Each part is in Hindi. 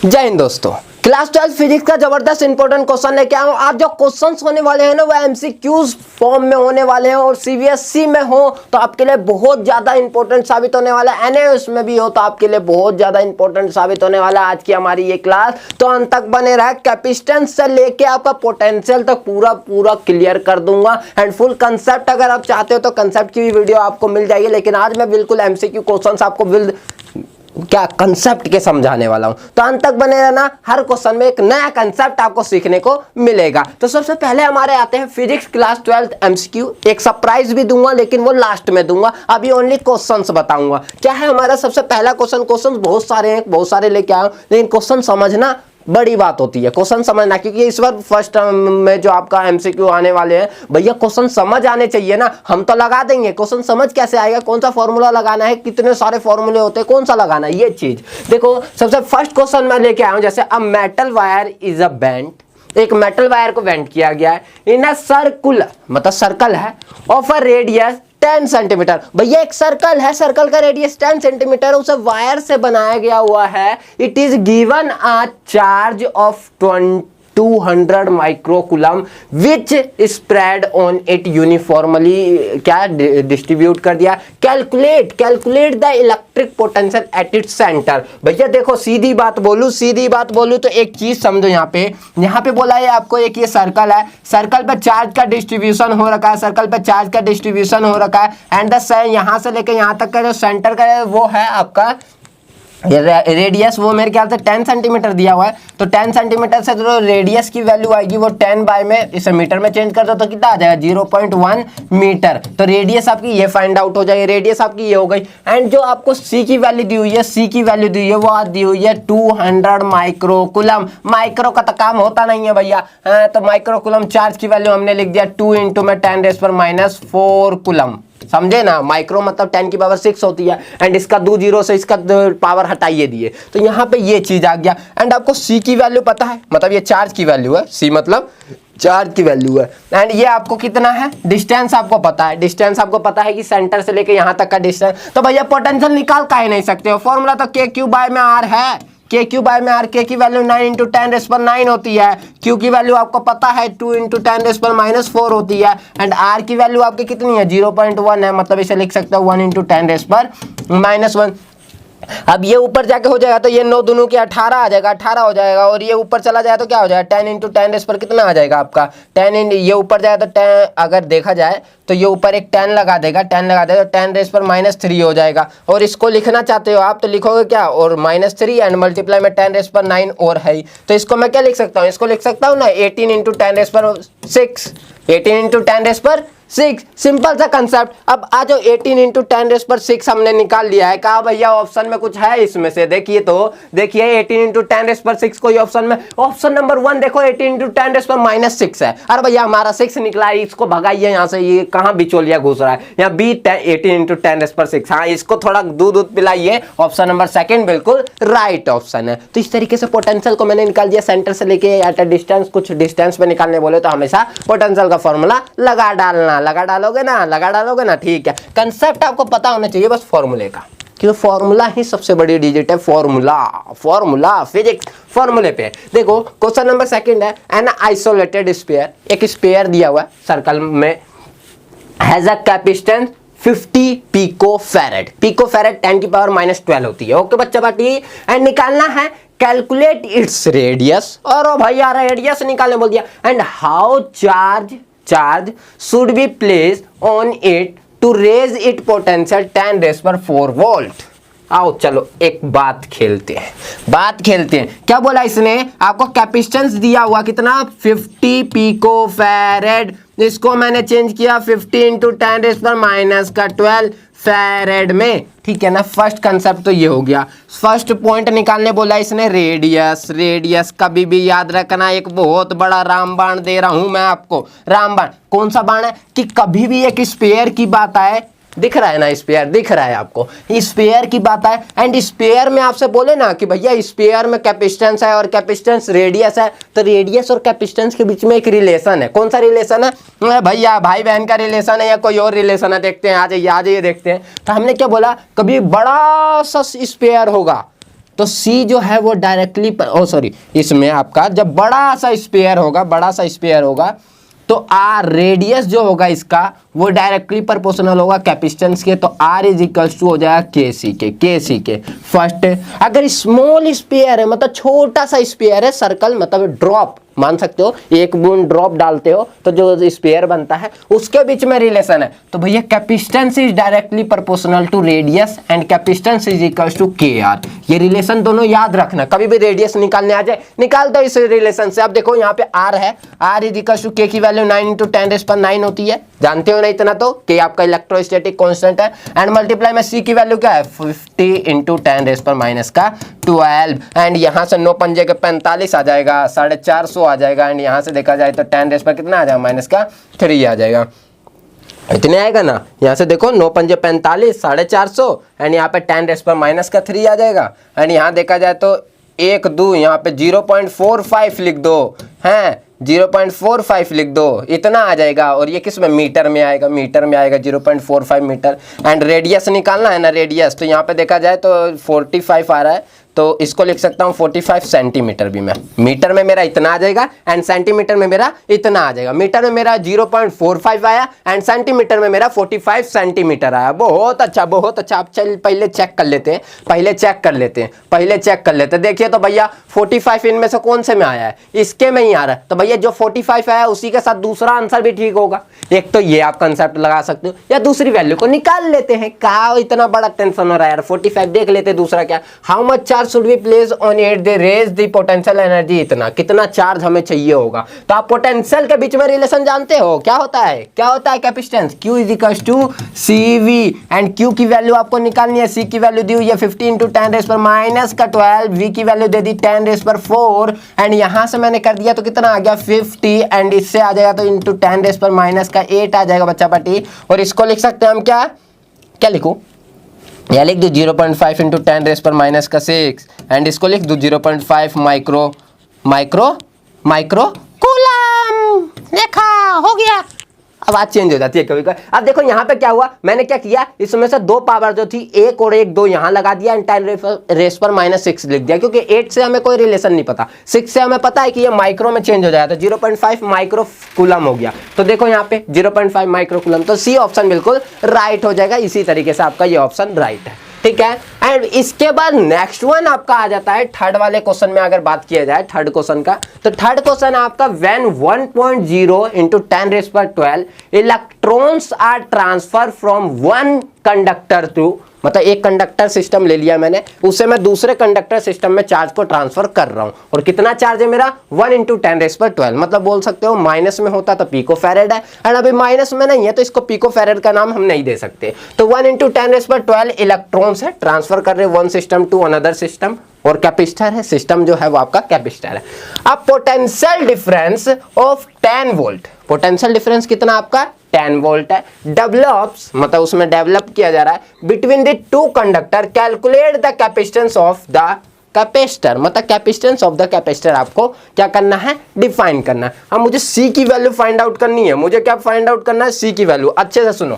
जय हिंद दोस्तों, क्लास 12 फिजिक्स का जबरदस्त इंपॉर्टेंट क्वेश्चन लेके आया हूं। आज जो क्वेश्चंस होने वाले हैं ना वो एमसीक्यूज फॉर्म में होने वाले हैं और सीबीएसई में हो तो आपके लिए बहुत ज्यादा इंपॉर्टेंट साबित होने वाला है। एनएएस में भी हो तो आपके लिए बहुत ज्यादा इंपॉर्टेंट साबित होने वाला है आज की हमारी ये क्लास। तो अंत तक बने रहे, कैपेसिटेंस से लेके आपका पोटेंशियल तक पूरा क्लियर कर दूंगा। एंड फुल कंसेप्ट अगर आप चाहते हो तो कंसेप्ट की भी वीडियो आपको मिल जाएगी, लेकिन आज मैं बिल्कुल एमसीक्यू क्वेश्चंस आपको क्या कंसेप्ट के समझाने वाला हूं। तो अंत तक बने रहना, हर क्वेश्चन में एक नया कंसेप्ट आपको सीखने को मिलेगा। तो सबसे पहले हमारे आते हैं फिजिक्स क्लास 12 एमसीक्यू। एक सरप्राइज भी दूंगा लेकिन वो लास्ट में दूंगा, अभी ओनली क्वेश्चंस बताऊंगा। क्या है हमारा सबसे पहला क्वेश्चन बहुत सारे हैं, बहुत सारे लेके आए, लेकिन क्वेश्चन समझना बड़ी बात होती है। क्वेश्चन समझना, क्योंकि इस बार फर्स्ट टर्म में जो आपका एमसीक्यू आने वाले हैं, भैया क्वेश्चन समझ आने चाहिए ना। हम तो लगा देंगे, क्वेश्चन समझ कैसे आएगा, कौन सा फॉर्मूला लगाना है, कितने सारे फॉर्मूले होते हैं, कौन सा लगाना है, ये चीज देखो। सबसे फर्स्ट क्वेश्चन मैं लेके आया हूं, जैसे a metal wire is a bent. एक मेटल वायर को बेंट किया गया है इन अ सर्कुलर, मतलब सर्कल है, ऑफ अ रेडियस 10 सेंटीमीटर। भैया एक सर्कल है, सर्कल का रेडियस 10 सेंटीमीटर, उसे वायर से बनाया गया हुआ है। It is given a charge of 200 microcoulomb which spread on it uniformly, क्या डिस्ट्रीब्यूट कर दिया। Calculate the electric potential at its centre. भैया देखो सीधी बात बोलूं तो एक चीज समझो। यहाँ पे बोला है आपको, एक ये सर्कल है, सर्कल पे चार्ज का डिस्ट्रीब्यूशन हो रखा है, एंड द यहाँ से लेकर यहाँ तक का जो सेंटर का है वो है आपका रेडियस, वो मेरे ख्याल से 10 सेंटीमीटर दिया हुआ है। तो 10 सेंटीमीटर से जो रेडियस की वैल्यू आएगी वो 10 बाय में इसे मीटर में चेंज कर दो तो कितना आ जाएगा 0.1 मीटर। तो रेडियस आपकी ये फाइंड आउट हो जाएगी, रेडियस आपकी ये हो गई। एंड जो आपको सी की वैल्यू दी हुई है, वो दी हुई है 200 माइक्रोकूलम। माइक्रो का तो काम होता नहीं है भैया, तो माइक्रोकूलम चार्ज की वैल्यू हमने लिख दिया 2 × में 10⁻⁴ कूलम। समझे ना, माइक्रो मतलब 10 की पावर 6 होती है, एंड इसका 2 जीरो से इसका पावर हटाइए दिए, तो यहाँ पे ये चीज आ गया। एंड आपको सी की वैल्यू पता है, मतलब ये चार्ज की वैल्यू है, सी मतलब चार्ज की वैल्यू है। एंड ये आपको कितना है, डिस्टेंस आपको पता है कि सेंटर से लेके यहाँ तक का डिस्टेंस। तो भैया पोटेंशियल निकाल काहे नहीं सकते हो, फॉर्मूला तो Q/R है। Q की वैल्यू 9 × 10⁹ होती है। Q की वैल्यू आपको पता है 2 × 10⁻⁴ होती है। एंड R की वैल्यू आपकी कितनी है 0.1 है, मतलब इसे लिख सकते हो 1 × 10⁻⁻1। अब ये ऊपर जाके हो जाएगा तो ये 9 दूनों के 18 आ जाएगा, 18 हो जाएगा। और ये ऊपर चला जाए तो क्या हो जाएगा 10 × 10 पर कितना आ जाएगा आपका 10 ये ऊपर जाए तो 10, अगर देखा जाए तो ये ऊपर एक 10 लगा देगा तो 10⁻³ हो जाएगा। और इसको लिखना चाहते हो आप तो लिखोगे क्या, और -3 एंड मल्टीप्लाई में 10⁹ और है। तो इसको मैं क्या लिख सकता हूँ, इसको लिख सकता हूँ ना 18 × 10⁻⁶, 18 × 10⁻⁶। सिंपल सा कंसेप्ट। अब आ जाओ 18 × 10⁻⁶ हमने निकाल लिया है। कहा भैया ऑप्शन में कुछ है इसमें से, देखिए 18 × 10⁻⁶ कोई ऑप्शन में, ऑप्शन नंबर 1 देखो 18 × 10⁻⁻6 है। अरे भैया हमारा 6 निकला है, इसको भगाइए यहाँ से, ये कहाँ बिचौलिया घुस रहा है। यहाँ बी 18 × 10⁻⁶, हाँ इसको थोड़ा दूध पिलाइए। ऑप्शन नंबर 2 बिल्कुल राइट ऑप्शन है। तो इस तरीके से पोटेंशियल को मैंने निकाल दिया, सेंटर से लेके एट अ डिस्टेंस, कुछ डिस्टेंस पे निकालने बोले तो हमेशा पोटेंशियल का फॉर्मूला लगा डालोगे ना, ठीक है। कंसेप्ट आपको पता होना चाहिए बस फॉर्मूले का, क्योंकि फॉर्मूला ही सबसे बड़ी डिजिट है। फॉर्मूला फिजिक्स फॉर्मूले पे। देखो क्वेश्चन नंबर 2 है, एन आइसोलेटेड स्फीयर, एक स्फीयर दिया हुआ है सर्कल में, हैज अ कैपेसिटेंस 50 पिकोफैरेड 10⁻⁻12 होती है। ओके बच्चा बाटी, एंड निकालना है कैलकुलेट इट्स रेडियस, और भैया रेडियस निकालने बोल दिया। And how charge should be place on it to raise it potential 10⁻⁴ volt. आओ चलो एक बात खेलते हैं। क्या बोला इसने, आपको कैपेसिटेंस दिया हुआ कितना 50 पिकोफैरेड, इसको मैंने चेंज किया 50 × 10⁻⁻12 फैरेड में, ठीक है ना। फर्स्ट कंसेप्ट तो ये हो गया। फर्स्ट पॉइंट निकालने बोला इसने रेडियस कभी भी याद रखना, एक बहुत बड़ा रामबाण दे रहा हूं मैं आपको। रामबाण कौन सा बाण है कि कभी भी एक स्फीयर की बात आए, दिख रहा है ना स्फीयर, दिख रहा है आपको, स्फीयर की बात है। एंड स्फीयर में आपसे बोले ना कि भैया स्फीयर में कैपेसिटेंस है और कैपेसिटेंस रेडियस है, तो रेडियस और कैपेसिटेंस के बीच में एक रिलेशन है। कौन सा रिलेशन है भैया, भाई बहन का रिलेशन है या कोई और रिलेशन है, देखते हैं, आ जाइए देखते हैं। तो हमने क्या बोला, कभी बड़ा सा स्फीयर होगा तो सी जो है वो डायरेक्टली इसमें आपका जब बड़ा सा स्पेयर होगा तो आर रेडियस जो होगा इसका वो डायरेक्टली प्रोपोर्शनल होगा कैपेसिटेंस के, तो आर इज इक्वल्स टू हो जाएगा के सी के। फर्स्ट, अगर स्मॉल स्पेयर है मतलब छोटा सा स्पेयर है, सर्कल मतलब ड्रॉप मान सकते हो, एक बूंद ड्रॉप डालते हो तो जो स्पेयर बनता है उसके बीच में रिलेशन है, तो भैया capacitance is directly proportional to radius and capacitance is equals to K R. ये रिलेशन दोनों याद रखना, कभी भी रेडियस निकालने आ जाए निकाल दो इस रिलेशन से। अब देखो यहाँ पे आर है, आर इज इक्वल्स टू के की वैल्यू 9 × 10⁻⁹ होती है, जानते हो ना इतना तो, कि आपका इलेक्ट्रोस्टैटिक कांस्टेंट है, एंड मल्टीप्लाई में सी की वैल्यू क्या है 50 × 10⁻⁻12 एंड यहाँ से 9 पंजे के 45 आ जाएगा, 450 आ जाएगा, एंड यहाँ से देखा जाए तो 10 पर कितना आ जाएगा -3 आ जाएगा, इतने आएगा ना। यहाँ से देखो 9 पंजे 45, 450 एंड यहाँ पे 10⁻³ आ जाएगा, एंड यहाँ देखा जाए तो 1 2 यहाँ पे 0.45 लिख दो, हैं 0.45 लिख दो, इतना आ जाएगा। और ये किस में मीटर में आएगा, 0.45 मीटर। एंड रेडियस निकालना है ना, रेडियस तो यहाँ पे देखा जाए तो 45 आ रहा है, तो इसको लिख सकता हूँ 45 सेंटीमीटर भी मैं, मीटर में मेरा इतना आ जाएगा एंड सेंटीमीटर में मेरा इतना आ जाएगा। मीटर में मेरा 0.45 आया एंड सेंटीमीटर में मेरा 45 सेंटीमीटर आया। बहुत अच्छा बहुत अच्छा। आप चल पहले चेक कर लेते हैं, पहले चेक कर लेते हैं। देखिए तो भैया 45 इनमें से कौन से में आया है, इसके में ही आ रहा है, तो भैया जो 45 आया उसी के साथ दूसरा आंसर भी ठीक होगा। एक तो ये आप कंसेप्ट लगा सकते हो, या दूसरी वैल्यू को निकाल लेते हैं। कहा इतना बड़ा टेंशन हो रहा है यार, 45 देख लेते हैं। दूसरा क्या, how much charge should be place on it they raise the potential energy, इतना कितना चार्ज हमें चाहिए होगा। तो आप पोटेंशियल के बीच में रिलेशन जानते हो, क्या होता है capacitance, Q is equals to CV, and Q की वैल्यू आपको निकालनी है। C की वैल्यू दी हुई है 50 × 10⁻⁻12, V की वैल्यू दे दी 10⁻⁴, एंड यहां से मैंने कर दिया तो कितना आ गया 50, एंड इससे आ जाएगा तो इंटू 10⁻⁸ आ जाएगा बच्चा पार्टी। और इसको लिख सकते हैं हम क्या लिखूं, या लिख दो 0.5 × 10⁻⁶, एंड इसको लिख दो 0.5 माइक्रो कूलम। देखा हो गया। अब बात चेंज हो जाती है कभी कभी। अब देखो यहाँ पे क्या हुआ, मैंने क्या किया, इसमें से 2 पावर जो थी 1 और 1 2 यहाँ लगा दिया, एंड 10⁻⁻6 लिख दिया, क्योंकि 8 से हमें कोई रिलेशन नहीं पता, 6 से हमें पता है कि ये माइक्रो में चेंज हो जाएगा, तो 0.5 माइक्रो कूलम हो गया। तो देखो यहाँ पे 0.5 माइक्रो कूलम, तो सी ऑप्शन बिल्कुल राइट हो जाएगा। इसी तरीके से आपका ये ऑप्शन राइट है, ठीक है। एंड इसके बाद नेक्स्ट वन आपका आ जाता है थर्ड वाले क्वेश्चन में। अगर बात किया जाए थर्ड क्वेश्चन का, तो थर्ड क्वेश्चन आपका when 1.0 × 10⁻12 electrons are transfer from one conductor to, मतलब एक कंडक्टर सिस्टम ले लिया मैंने, उससे मैं दूसरे कंडक्टर सिस्टम में चार्ज को ट्रांसफर कर रहा हूं, और कितना चार्ज है मेरा 1 × 10⁻12, मतलब बोल सकते हो माइनस में होता तो पिको फैरेड है, और अभी माइनस में नहीं है तो इसको पिको फैरेड का नाम हम नहीं दे सकते। तो 1 × 10⁻12 इलेक्ट्रॉन्स है, ट्रांसफर कर रहे one system to another system, और कैपेसिटर है, सिस्टम जो है वो आपका कैपेसिटर है। अब potential difference of 10 volt, potential difference कितना आपका 10 वोल्ट है, डेवलप्स मतलब उसमें डेवलप किया जा रहा है between the 2 conductor, calculate the capacitance of the capacitor, मतलब कैपेसिटेंस ऑफ द कैपेसिटर आपको क्या करना है, डिफाइन करना है। अब मुझे C की वैल्यू फाइंड आउट करनी है, मुझे क्या फाइंड आउट करना है, C की वैल्यू। अच्छे से सुनो,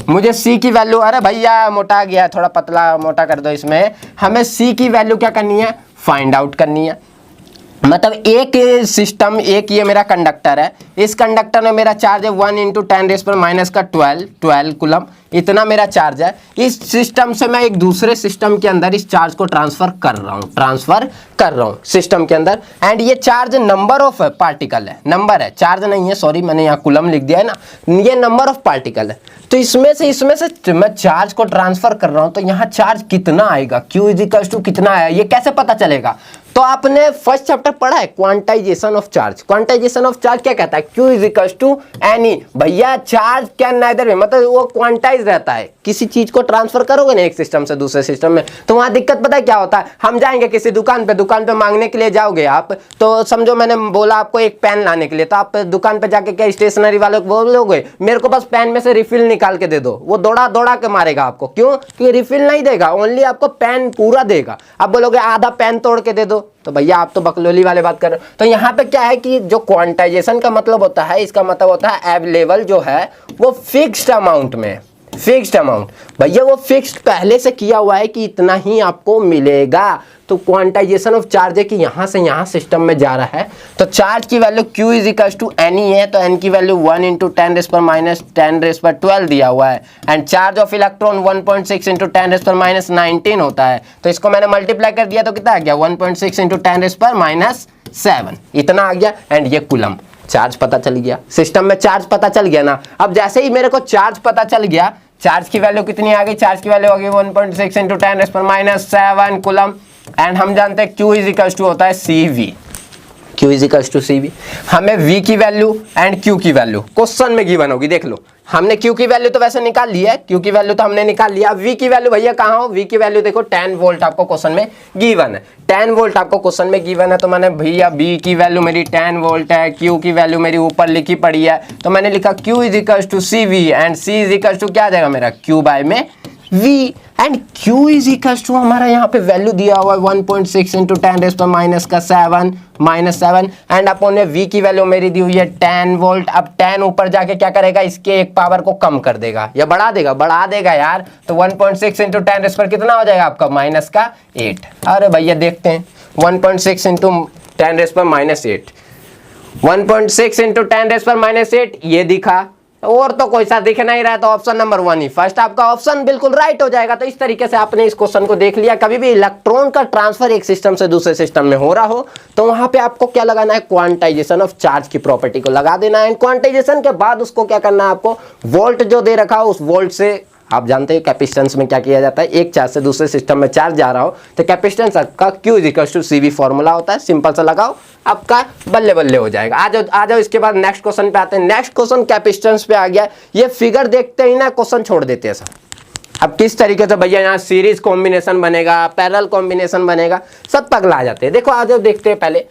मुझे C की वैल्यू, अरे भैया मोटा गया, थोड़ा पतला मोटा कर दो इसमें, हमें C की वैल्यू क्या करनी है, फाइंड आउट करनी है। मतलब एक सिस्टम, एक ये मेरा कंडक्टर है, इस कंडक्टर में मेरा चार्ज है 1 × 10⁻⁻12 कूलम, इतना मेरा चार्ज है। इस सिस्टम से मैं एक दूसरे सिस्टम के अंदर इस चार्ज को ट्रांसफर कर रहा हूँ सिस्टम के अंदर, एंड ये चार्ज नंबर ऑफ पार्टिकल है, नंबर है, चार्ज नहीं है, सॉरी मैंने यहाँ कूलम लिख दिया है ना, ये नंबर ऑफ पार्टिकल है। तो इसमें से मैं चार्ज को ट्रांसफर कर रहा हूँ, तो यहाँ चार्ज कितना आएगा, Q इज इक्वल्स टू कितना आया, ये कैसे पता चलेगा। तो आपने फर्स्ट चैप्टर पढ़ा है quantization of charge. Quantization of charge क्या कहता है, Q is equals to any, भैया चार्ज कैन नाइदर में, मतलब वो क्वांटाइज रहता है। किसी चीज को ट्रांसफर करोगे ना एक सिस्टम से दूसरे सिस्टम में, तो वहां दिक्कत पता है क्या होता है, हम जाएंगे किसी दुकान पे मांगने के लिए जाओगे आप, तो समझो मैंने बोला आपको एक पेन लाने के लिए, तो आप दुकान पे जाके क्या स्टेशनरी वालों को बोलोगे मेरे को बस पेन में से रिफिल निकाल के दे दो, वो दौड़ा के मारेगा आपको, क्यों, क्योंकि रिफिल नहीं देगा, ओनली आपको पेन पूरा देगा। आप बोलोगे आधा पेन तोड़ के दे दो, तो भैया आप तो बकलोली वाले बात कर रहे हो। तो यहाँ पे क्या है कि जो क्वांटाइजेशन का मतलब होता है, इसका मतलब होता है अवेलेबल जो है वो फिक्स्ड अमाउंट में, फिक्स्ड अमाउंट, भैया वो फिक्स्ड पहले से किया हुआ है कि इतना ही आपको मिलेगा। तो क्वांटाइजेशन ऑफ चार्ज है कि यहाँ से यहाँ सिस्टम में जा रहा है, तो चार्ज की value Q is equal to N ही है, तो एन की वैल्यू 1 इंटू 10⁻⁻12 दिया हुआ है, and charge of electron 1.6 into 10⁻⁻19 होता है, तो इसको मैंने मल्टीप्लाई कर दिया तो कितना आ गया 1.6 इंटू 10⁻⁻7 इतना आ गया, एंड ये कूलम चार्ज पता चल गया, सिस्टम में चार्ज पता चल गया ना। अब जैसे ही मेरे को चार्ज पता चल गया, चार्ज की वैल्यू कितनी आ गई, चार्ज की वैल्यू आ गई 1.6 इंटू 10⁻⁻7 कूलम, एंड हम जानते हैं Q इज इक्वल टू होता है CV, Q is equal to CV। हमें V की वैल्यू एंड Q की वैल्यू क्वेश्चन में गिवन होगी, देख लो हमने Q की वैल्यू तो वैसे निकाल ली है, Q की वैल्यू तो हमने निकाल लिया, V की वैल्यू भैया कहाँ हो, V की वैल्यू देखो 10 वोल्ट आपको क्वेश्चन में गिवन है, 10 वोल्ट आपको क्वेश्चन में गिवन है, तो मैंने भैया V की वैल्यू मेरी 10 वोल्ट है, Q की वैल्यू मेरी ऊपर लिखी पड़ी है, तो मैंने लिखा Q is equal to CV and C is equal to क्या आ जाएगा मेरा Q बाय में V, and Q is equal to हमारा यहाँ पे वैल्यू दिया हुआ है 1.6 इंटू 10⁻⁻7 एंड अपन ने V की वैल्यू मेरी दी हुई है 10 वोल्ट। अब 10 ऊपर जाके क्या करेगा, इसके एक पावर को कम कर देगा या बढ़ा देगा, बढ़ा देगा यार, तो 1.6 इंटू 10 पर कितना हो जाएगा आपका -8। अरे भैया देखते हैं 1.6 इंटू 10⁻⁻8, 1.6 इंटू 10⁻⁻8 ये दिखा, और तो कोई सा दिख नहीं रहा है, तो ऑप्शन नंबर 1 ही फर्स्ट आपका ऑप्शन बिल्कुल राइट हो जाएगा। तो इस तरीके से आपने इस क्वेश्चन को देख लिया। कभी भी इलेक्ट्रॉन का ट्रांसफर एक सिस्टम से दूसरे सिस्टम में हो रहा हो तो वहां पे आपको क्या लगाना है, क्वांटाइजेशन ऑफ चार्ज की प्रॉपर्टी को लगा देना है। क्वांटाइजेशन के बाद उसको क्या करना है, आपको वोल्ट जो दे रखा हो उस वोल्ट से, आप जानते हैं कैपेसिटेंस में क्या किया जाता है, एक चार्ज से दूसरे सिस्टम में चार्ज जा रहा हो तो कैपेसिटेंस का Q is equal to CV formula होता है, सिंपल सा लगाओ आपका बल्ले बल्ले हो जाएगा। आ जाओ इसके बाद नेक्स्ट क्वेश्चन पे आते हैं। नेक्स्ट क्वेश्चन कैपेसिटेंस पे आ गया, ये फिगर देखते ही ना क्वेश्चन छोड़ देते हैं सब। अब किस तरीके से भैया यहाँ सीरीज कॉम्बिनेशन बनेगा, पैरेलल कॉम्बिनेशन बनेगा, सब पगला आ जाते हैं। देखो आ जाओ देखते हैं, पहले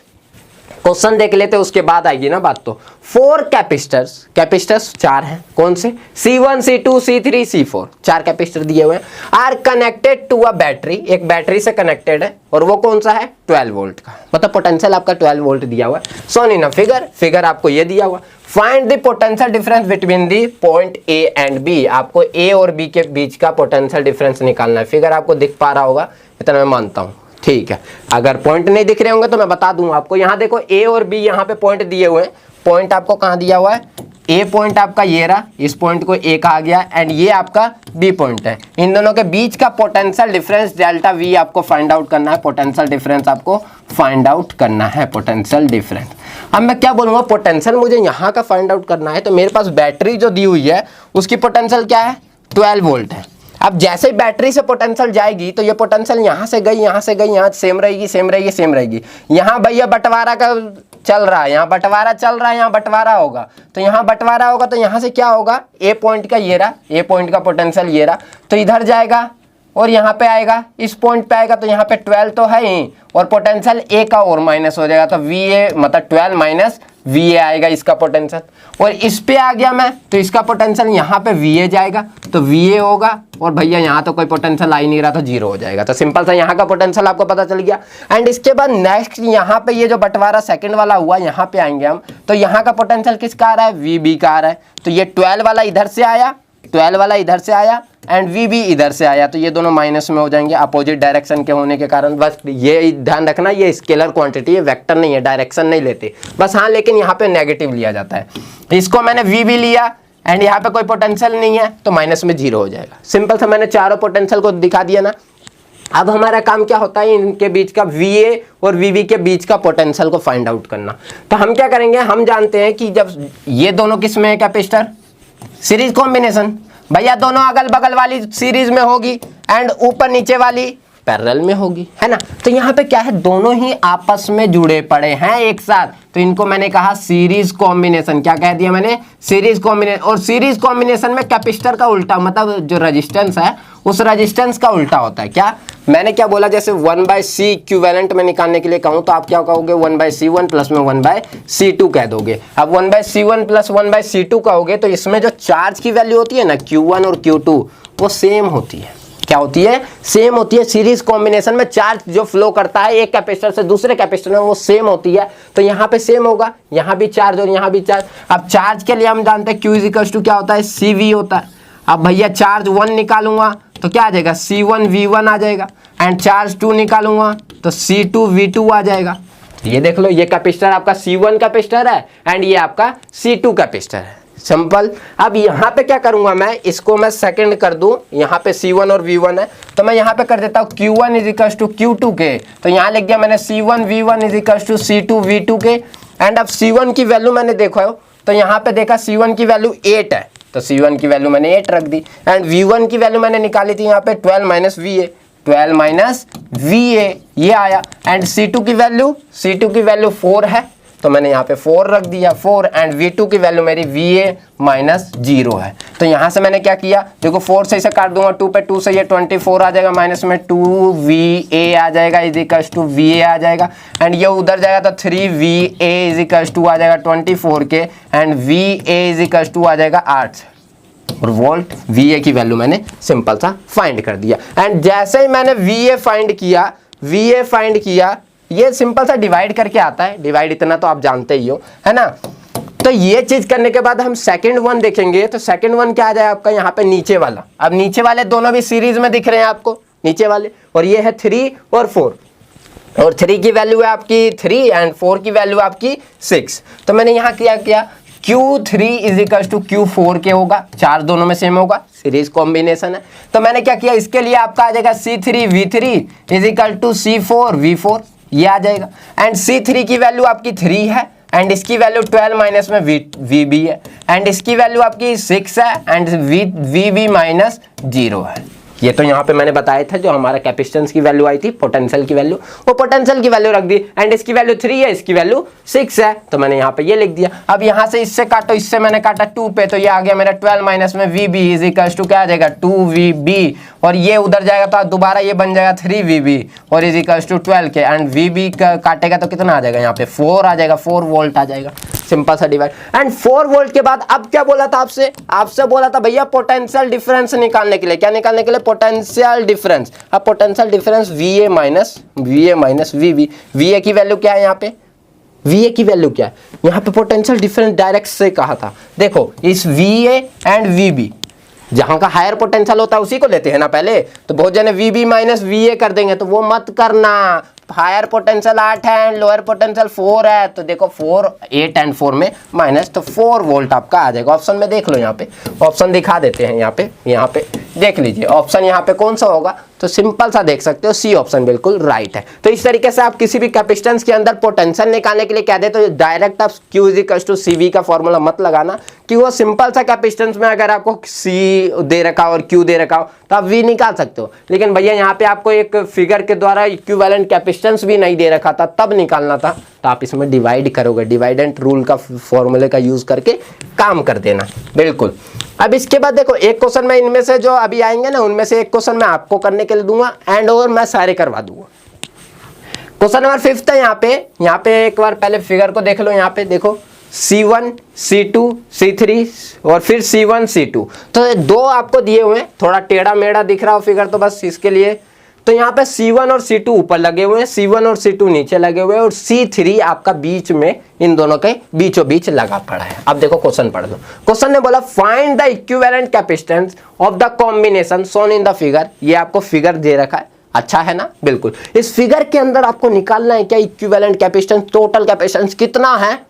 क्वेश्चन देख लेते, उसके बाद आएगी ना बात। तो 4 कैपेसिटर्स 4 हैं, कौन से, C1 C2 C3 C4, 4 capacitor दिए हुए हैं, are connected to a battery, एक बैटरी से कनेक्टेड है, और वो कौन सा है 12 वोल्ट का, मतलब पोटेंशियल आपका 12 वोल्ट दिया हुआ है। सोन इन फिगर आपको ये दिया हुआ, find the potential difference between the point A and B, आपको A और B के बीच का पोटेंशियल डिफरेंस निकालना है। फिगर आपको दिख पा रहा होगा, इतना मैं मानता हूँ, ठीक है। अगर पॉइंट नहीं दिख रहे होंगे तो मैं बता दूं आपको। यहाँ देखो A और B यहाँ पे पॉइंट दिए हुए हैं, पॉइंट आपको कहाँ दिया हुआ है, A पॉइंट आपका ये रहा, इस पॉइंट को A कहा गया, एंड ये आपका B पॉइंट है। इन दोनों के बीच का पोटेंशियल डिफरेंस डेल्टा V आपको फाइंड आउट करना है, पोटेंशियल डिफरेंस आपको फाइंड आउट करना है, पोटेंशियल डिफरेंस। अब मैं क्या बोलूँगा, पोटेंशियल मुझे यहाँ का फाइंड आउट करना है, तो मेरे पास बैटरी जो दी हुई है उसकी पोटेंशियल क्या है 12 वोल्ट है। अब जैसे ही बैटरी से पोटेंशियल जाएगी तो ये पोटेंशियल यहाँ से गई, यहाँ से गई, यहाँ सेम रहेगी, सेम रहेगी, सेम रहेगी। यहाँ भैया बंटवारा का चल रहा है, यहाँ बंटवारा चल रहा है, यहाँ बंटवारा होगा, तो यहाँ बंटवारा होगा, तो यहाँ से क्या होगा, A पॉइंट का ये रहा, A पॉइंट का पोटेंशियल ये रहा, तो इधर जाएगा और यहाँ पे आएगा, इस पॉइंट पे आएगा, तो यहाँ पे 12 तो है ही, और पोटेंशियल A का और माइनस हो जाएगा, तो VA मतलब 12 माइनस VA आएगा इसका पोटेंशियल। और इस पे आ गया मैं, तो इसका पोटेंशियल यहाँ पे VA जाएगा, तो VA होगा, और भैया यहाँ तो कोई पोटेंशियल आ ही नहीं रहा, तो 0 हो जाएगा। तो सिंपल सा यहाँ का पोटेंशियल आपको पता चल गया। एंड इसके बाद नेक्स्ट यहाँ पे ये जो बंटवारा सेकंड वाला हुआ, यहाँ पे आएंगे हम, तो यहाँ का पोटेंशियल किसका आ रहा है, VB का आ रहा है, तो ये 12 वाला इधर से आया, 12 वाला इधर से आया, एंड VB इधर से आया, तो ये दोनों माइनस में हो जाएंगे अपोजिट डायरेक्शन के होने के कारण। बस ये ध्यान रखना, ये स्केलर क्वांटिटी है, वेक्टर नहीं है, डायरेक्शन नहीं लेते बस। हाँ लेकिन यहाँ पे नेगेटिव लिया जाता है। इसको मैंने VB लिया एंड यहाँ पे कोई पोटेंशियल नहीं है, तो माइनस में 0 हो जाएगा। सिंपल सा मैंने चारों पोटेंशियल को दिखा दिया ना। अब हमारा काम क्या होता है, इनके बीच का VA और VB के बीच का पोटेंशियल को फाइंड आउट करना। तो हम क्या करेंगे, हम जानते हैं कि जब ये दोनों किस में है कैपेसिटर, सीरीज कॉम्बिनेशन, भैया दोनों अगल बगल वाली सीरीज में होगी एंड ऊपर नीचे वाली पैरेलल में होगी, है ना। तो यहाँ पे क्या है, दोनों ही आपस में जुड़े पड़े हैं एक साथ, तो इनको मैंने कहा सीरीज कॉम्बिनेशन। क्या कह दिया मैंने, सीरीज कॉम्बिनेशन। और सीरीज कॉम्बिनेशन में कैपेसिटर का उल्टा, मतलब जो रेजिस्टेंस है उस रेजिस्टेंस का उल्टा होता है। क्या मैंने क्या बोला, जैसे 1/C इक्विवेलेंट में निकालने के लिए कहूँ तो आप क्या कहोगे, 1/C1 प्लस में 1/C2 कह दोगे। अब 1/C1 प्लस 1/C2 कहोगे तो इसमें जो चार्ज की वैल्यू होती है ना, Q1 और Q2, वो सेम होती है। क्या होती है, सेम होती है। सीरीज कॉम्बिनेशन में चार्ज जो फ्लो करता है एक कैपेसिटर से दूसरे कैपेसिटर में, वो सेम होती है। तो यहाँ पे सेम होगा, यहाँ भी चार्ज और यहाँ भी चार्ज। अब चार्ज के लिए हम जानते हैं Q इज इक्वल टू क्या होता है, CV होता है। अब भैया चार्ज 1 निकालूंगा तो क्या आ जाएगा, C1V1 आ जाएगा, एंड चार्ज 2 निकालूंगा तो C2V2 आ जाएगा। ये देख लो, ये कैपेसिटर आपका C1 कैपेसिटर है एंड ये आपका C2 कैपेसिटर है, सिंपल। अब यहाँ पे क्या करूंगा मैं, इसको मैं सेकंड कर दूं, यहाँ पे C1 और V1 है तो मैं यहाँ पे कर देता हूँ Q1 is equal to Q2 के, तो यहाँ लिख दिया मैंने C1V1 is equal to C2V2 के। एंड अब C1 की वैल्यू मैंने देखा हो तो यहाँ पे देखा C1 की वैल्यू 8 है तो C1 की वैल्यू मैंने 8 रख दी, एंड V1 की वैल्यू मैंने निकाली थी यहाँ पे 12 माइनस VA ये आया, एंड C2 की वैल्यू 4 है तो मैंने यहाँ पे 4 रख दिया 4, एंड V2 की वैल्यू मेरी VA माइनस 0 है। तो यहाँ से मैंने क्या किया, देखो 4 से इसे काट दूंगा, 2 पे 2 से ये 24 आ जाएगा, माइनस में 2VA आ जाएगा इज इक्वल्स टू VA आ जाएगा, एंड ये उधर जाएगा तो 3VA इज इक्वल्स टू आ जाएगा 24 के, and VA is equals to आ जाएगा 8 और वोल्ट। VA की वैल्यू मैंने सिंपल सा फाइंड कर दिया, एंड जैसे ही मैंने VA फाइंड किया ये सिंपल सा डिवाइड करके आता है, डिवाइड इतना तो आप जानते ही हो, है ना। तो ये चीज करने के बाद हम सेकंड वन देखेंगे, तो सेकंड वन क्या आ जाए आपका यहाँ पे नीचे वाला। अब नीचे वाले दोनों भी सीरीज में दिख रहे हैं आपको, नीचे वाले, और ये है 3 और 4, और 3 की वैल्यू है आपकी 3 एंड 4 की वैल्यू आपकी 6। तो मैंने यहाँ क्या किया, Q3 is equal to Q4 के होगा, चार्ज दोनों में सेम होगा, सीरीज कॉम्बिनेशन है। तो मैंने क्या किया, इसके लिए आपका आ जाएगा C3V3 is equal to C4V4 ये आ जाएगा, एंड C3 की वैल्यू आपकी 3 है, एंड इसकी वैल्यू 12 माइनस में VB है, एंड इसकी वैल्यू आपकी 6 है, एंड VB माइनस 0 है। ये तो यहाँ पे मैंने बताया था जो हमारा कैपेसिटेंस की वैल्यू आई थी, पोटेंशियल की वैल्यू, वो पोटेंशियल की वैल्यू रख दी, एंड इसकी वैल्यू 3 है, इसकी वैल्यू 6 है, तो मैंने यहाँ पे ये लिख दिया। अब यहाँ से इससे काटो, इससे मैंने काटा 2 पे, तो ये आ गया मेरा 12 माइनस में VB इज इक्वल टू क्या आ जाएगा 2VB, और ये उधर जाएगा तो दोबारा ये बन जाएगा 3VB और इज इक्वल टू 12 के, एंड VB काटेगा तो कितना आ जाएगा यहाँ पे 4 आ जाएगा, 4 वोल्ट आ जाएगा, सिंपल सा डिवाइड। एंड 4 वोल्ट के बाद अब क्या बोला था आपसे बोला था भैया पोटेंशियल डिफरेंस निकालने के लिए, क्या निकालने के लिए, पोटेंशियल डिफरेंस। अब potential difference VA minus VB, VA की वैल्यू क्या है यहाँ पे, VA की वैल्यू क्या है यहाँ पे, पोटेंशियल डिफरेंस डायरेक्ट से कहा था, देखो इस VA एंड VB जहां का हायर पोटेंशियल होता है उसी को लेते हैं ना पहले, तो बहुत जने VB माइनस VA कर देंगे, तो वो मत करना। हायर पोटेंशियल 8 है एंड लोअर पोटेंशियल 4 है, तो देखो 4 8 एंड 4 में माइनस, तो 4 वोल्ट आपका आ जाएगा। ऑप्शन में देख लो, यहाँ पे ऑप्शन दिखा देते हैं, यहाँ पे देख लीजिए ऑप्शन यहाँ पे कौन सा होगा, तो सिंपल सा देख सकते हो सी ऑप्शन बिल्कुल राइट है। तो इस तरीके से आप किसी भी कैपेसिटेंस के अंदर पोटेंशियल निकालने के लिए कह दे तो डायरेक्ट आप Q is equal to CV का फॉर्मूला मत लगाना, कि वो सिंपल सा कैपेसिटेंस में अगर आपको C दे रखा हो और Q दे रखा हो तो आप V निकाल सकते हो, लेकिन भैया यहाँ पे आपको एक फिगर के द्वारा इक्विवेलेंट कैपेसिटेंस भी नहीं दे रखा था तब निकालना था, तो आप इसमें डिवाइड करोगे, डिवाइडेंट रूल का फॉर्मूले का यूज करके काम कर देना बिल्कुल। अब इसके बाद देखो एक क्वेश्चन में इनमें से जो अभी आएंगे ना उनमें से एक क्वेश्चन मैं आपको करने के लिए दूंगा एंड ओवर मैं सारे करवा दूंगा। क्वेश्चन नंबर 5 है यहाँ पे एक बार पहले फिगर को देख लो, यहाँ पे देखो C1 C2 C3 और फिर C1 C2, तो दो आपको दिए हुए हैं, थोड़ा टेढ़ा मेढ़ा दिख रहा हो फिगर तो बस इसके लिए, तो यहाँ पे C1 और C2 ऊपर लगे हुए हैं, C1 और C2 नीचे लगे हुए हैं, और C3 आपका बीच में इन दोनों के बीचों बीच लगा पड़ा है। अब देखो क्वेश्चन पढ़ लो। क्वेश्चन ने बोला find the equivalent capacitance of the combination shown in the figure. ये आपको फिगर दे रखा है, अच्छा है ना, बिल्कुल। इस फिगर के अंदर आपको निकालना है क्या इक्विवेलेंट कैपेसिटेंस, टोटल कैपेसिटेंस कितना है,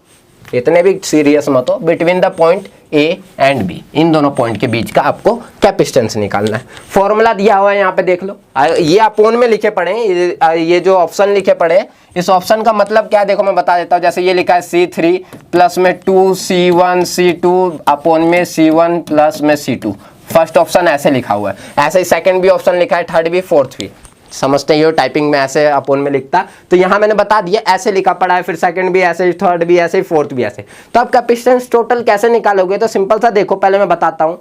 इतने भी सीरियस मत हो, between the point A and B, इन दोनों पॉइंट के बीच का आपको कैपेसिटेंस निकालना है। फॉर्मूला दिया हुआ है यहाँ पे देख लो, ये अपोन में लिखे पड़े हैं, ये जो ऑप्शन लिखे पड़े हैं इस ऑप्शन का मतलब क्या है देखो मैं बता देता हूँ। जैसे ये लिखा है C3 प्लस में 2C1 C2 अपोन में C1 प्लस में C2, फर्स्ट ऑप्शन ऐसे लिखा हुआ है, ऐसे ही सेकंड भी ऑप्शन लिखा है, थर्ड भी, फोर्थ भी, समझते ही हो टाइपिंग में ऐसे अपोन में लिखता, तो यहाँ मैंने बता दिया ऐसे लिखा पड़ा है, फिर सेकंड भी ऐसे, थर्ड भी ऐसे, फोर्थ भी ऐसे। तो आप कैपेसिटेंस टोटल कैसे निकालोगे, तो सिंपल सा देखो, पहले मैं बताता हूँ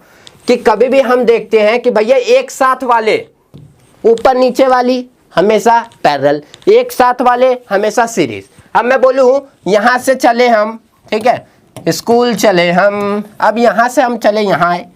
कि कभी भी हम देखते हैं कि भैया एक साथ वाले ऊपर नीचे वाली हमेशा पैरेलल, एक साथ वाले हमेशा सीरीज। अब मैं बोलूँ यहाँ से चले हम, ठीक है, स्कूल चले हम, अब यहाँ से हम चले यहाँ आए,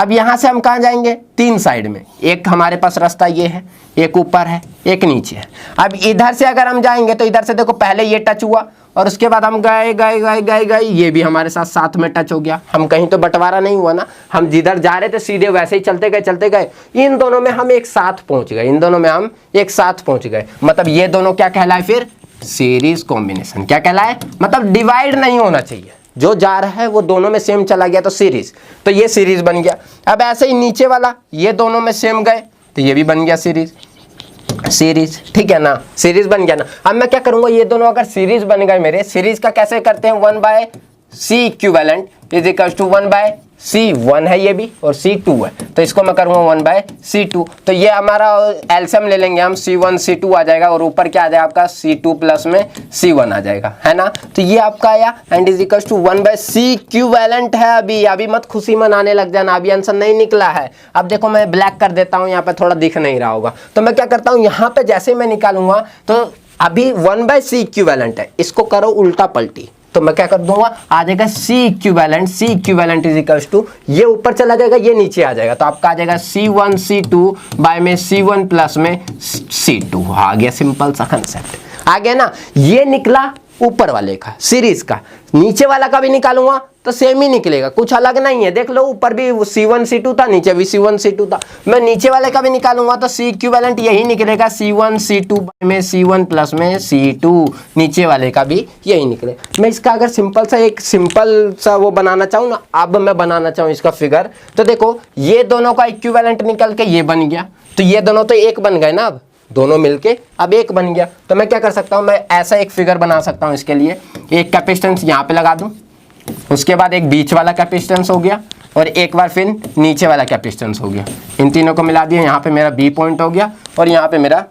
अब यहाँ से हम कहाँ जाएंगे, 3 साइड में, एक हमारे पास रास्ता ये है, एक ऊपर है, एक नीचे है। अब इधर से अगर हम जाएंगे तो इधर से देखो पहले ये टच हुआ और उसके बाद हम गए गए गए गए गए, ये भी हमारे साथ साथ में टच हो गया। हम कहीं तो बंटवारा नहीं हुआ ना, हम जिधर जा रहे थे सीधे वैसे ही चलते गए। इन दोनों में हम एक साथ पहुंच गए, इन दोनों में हम एक साथ पहुंच गए। मतलब ये दोनों क्या कहलाए फिर, सीरीज कॉम्बिनेशन। क्या कहलाए, मतलब डिवाइड नहीं होना चाहिए, जो जा रहा है वो दोनों में सेम चला गया तो सीरीज, तो ये सीरीज बन गया। अब ऐसे ही नीचे वाला, ये दोनों में सेम गए तो ये भी बन गया सीरीज, ठीक है ना, सीरीज बन गया ना। अब मैं क्या करूंगा, ये दोनों अगर सीरीज बन गए मेरे, सीरीज का कैसे करते हैं, 1/c equivalent is equal to 1/c, 1 है ये भी और c 2 है, तो इसको मैं करूंगा 1/c2। तो ये हमारा एलसीएम ले लेंगे हम, c1 c2 आ जाएगा और ऊपर क्या आ जाएगा आपका c2 प्लस में c1 आ जाएगा, है ना। तो ये आपका आया and is equal to 1/c equivalent है। अभी मत खुशी मनाने लग जाना, अभी आंसर नहीं निकला है। अब देखो मैं ब्लैक कर देता हूँ, यहाँ पे थोड़ा दिख नहीं रहा होगा, तो मैं क्या करता हूँ, यहाँ पे जैसे मैं निकालूंगा तो अभी 1/c इक्विवेलेंट है, इसको करो उल्टा पलटी, तो मैं क्या कर दूंगा, आ जाएगा c equivalent is equal to, ये ऊपर चला जाएगा ये नीचे आ जाएगा, तो आपका आ जाएगा c1 c2 बाय में c1 प्लस में c2। आ गया सिंपल सा कंसेप्ट, आ गया ना। ये निकला ऊपर वाले का सीरीज का, नीचे वाला का भी निकालूंगा तो सेम ही निकलेगा, कुछ अलग नहीं है। देख लो ऊपर भी c1 c2 था, नीचे भी c1 c2 था। मैं नीचे वाले का भी निकालूंगा तो c इक्विवेलेंट यही निकलेगा, c1 c2 में c1 प्लस में c2, नीचे वाले का भी यही निकले। मैं इसका अगर सिंपल सा वो बनाना चाहूँ ना, अब मैं बनाना चाहूँ इसका फिगर, तो देखो ये दोनों का इक्विवेलेंट निकल के ये बन गया, तो ये दोनों तो एक बन गए ना, अब दोनों मिलके अब एक बन गया। तो मैं क्या कर सकता हूँ, मैं ऐसा एक फिगर बना सकता हूँ। इसके लिए एक कैपेसिटेंस यहाँ पे लगा दूं, उसके बाद एक बीच वाला कैपेसिटेंस हो गया और एक बार फिर नीचे वाला कैपेसिटेंस हो गया। इन तीनों को मिला दिया, यहाँ पे मेरा बी पॉइंट हो गया और यहाँ पे मेरा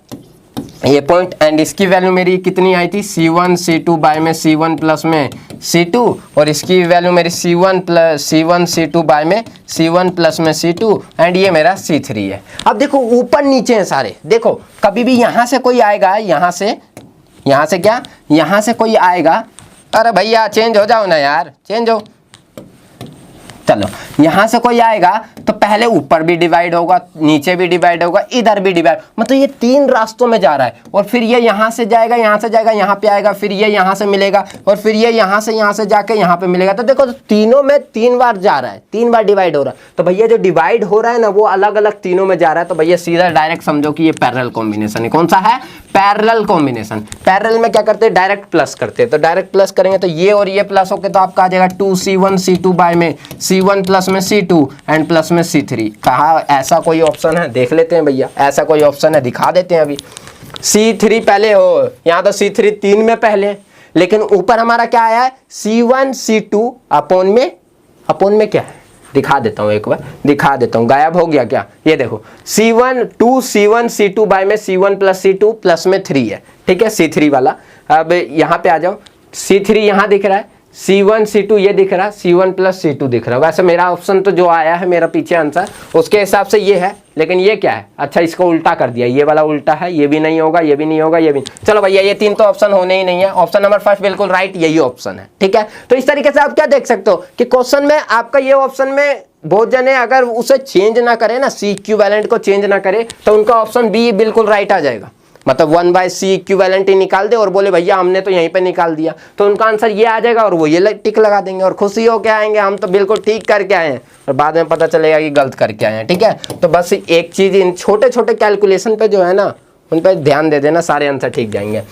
ये पॉइंट, एंड इसकी वैल्यू मेरी कितनी आई थी, c1 c2 बाय में c1 प्लस में c2, और इसकी वैल्यू मेरी c1 c2 बाय में c1 प्लस में c2, एंड ये मेरा c3 है। अब देखो ऊपर नीचे हैं सारे, देखो कभी भी यहाँ से कोई आएगा, यहाँ से क्या, यहाँ से कोई आएगा, अरे भैया चेंज हो जाओ ना यार, चेंज हो, चलो यहाँ से कोई आएगा तो पहले ऊपर भी डिवाइड होगा, नीचे भी डिवाइड होगा, इधर भी डिवाइड, मतलब ये 3 रास्तों में जा रहा है। और फिर ये यहाँ से जाएगा, यहाँ पे आएगा, फिर ये यहाँ से मिलेगा और फिर ये यहाँ से जाके यहाँ पे मिलेगा। तो देखो तो तीनों में 3 बार जा रहा है, 3 बार डिवाइड हो रहा है। तो भैया जो डिवाइड हो रहा है ना वो अलग अलग तीनों में जा रहा है, तो भैया सीधा डायरेक्ट समझो कि ये पैरेलल कॉम्बिनेशन है। कौन सा है, पैरेलल कॉम्बिनेशन। पैरेलल में क्या करते हैं, डायरेक्ट प्लस करते हैं, तो डायरेक्ट प्लस करेंगे तो ये और ये प्लस होके तो आपका आ जाएगा 2c1 c2 बाय में c1 प्लस में c2 एंड प्लस में c3। कहा ऐसा कोई ऑप्शन है, देख लेते हैं भैया, ऐसा कोई ऑप्शन है, दिखा देते हैं। अभी c3 पहले हो, यहाँ तो c3 3 में पहले, लेकिन ऊपर हमारा क्या आया है, c1 c2 अपोन में क्या है, दिखा देता हूँ, एक बार दिखा देता हूँ, गायब हो गया क्या, ये देखो c1 c2 बाय में c1 प्लस c2 प्लस में 3 है, ठीक है, c3 वाला। अब यहाँ पे आ जाओ, c3 यहाँ दिख रहा है, c1 c2 ये दिख रहा है, c1 प्लस c2 दिख रहा है। वैसे मेरा ऑप्शन तो जो आया है मेरा पीछे आंसर उसके हिसाब से ये है, लेकिन ये क्या है, अच्छा इसको उल्टा कर दिया, ये वाला उल्टा है, ये भी नहीं होगा, ये भी नहीं होगा, ये भी। चलो भैया ये 3 तो ऑप्शन होने ही नहीं है, ऑप्शन नंबर फर्स्ट बिल्कुल राइट, यही ऑप्शन है, ठीक है। तो इस तरीके से आप क्या देख सकते हो कि क्वेश्चन में आपका ये ऑप्शन में बहुत जने अगर उसे चेंज ना करे ना, c इक्विवेलेंट को चेंज ना करे, तो उनका ऑप्शन बी बिल्कुल राइट आ जाएगा। मतलब 1/c इक्विवेलेंट ही निकाल दे और बोले भैया हमने तो यहीं पे निकाल दिया, तो उनका आंसर ये आ जाएगा और वो ये टिक लगा देंगे और खुशी हो के आएंगे, हम तो बिल्कुल ठीक करके आए हैं, और बाद में पता चलेगा कि गलत करके आए हैं, ठीक है। तो बस एक चीज, इन छोटे छोटे कैलकुलेशन पे जो है ना उन पर ध्यान दे देना, सारे आंसर ठीक जाएंगे।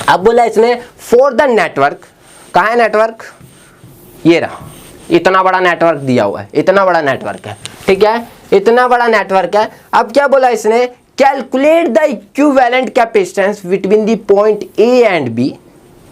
अब बोला इसने फॉर द नेटवर्क, कहाँ है नेटवर्क, ये रहा, इतना बड़ा नेटवर्क दिया हुआ है, इतना बड़ा नेटवर्क है, ठीक है, इतना बड़ा नेटवर्क है। अब क्या बोला इसने, calculate the equivalent capacitance between the point A and B,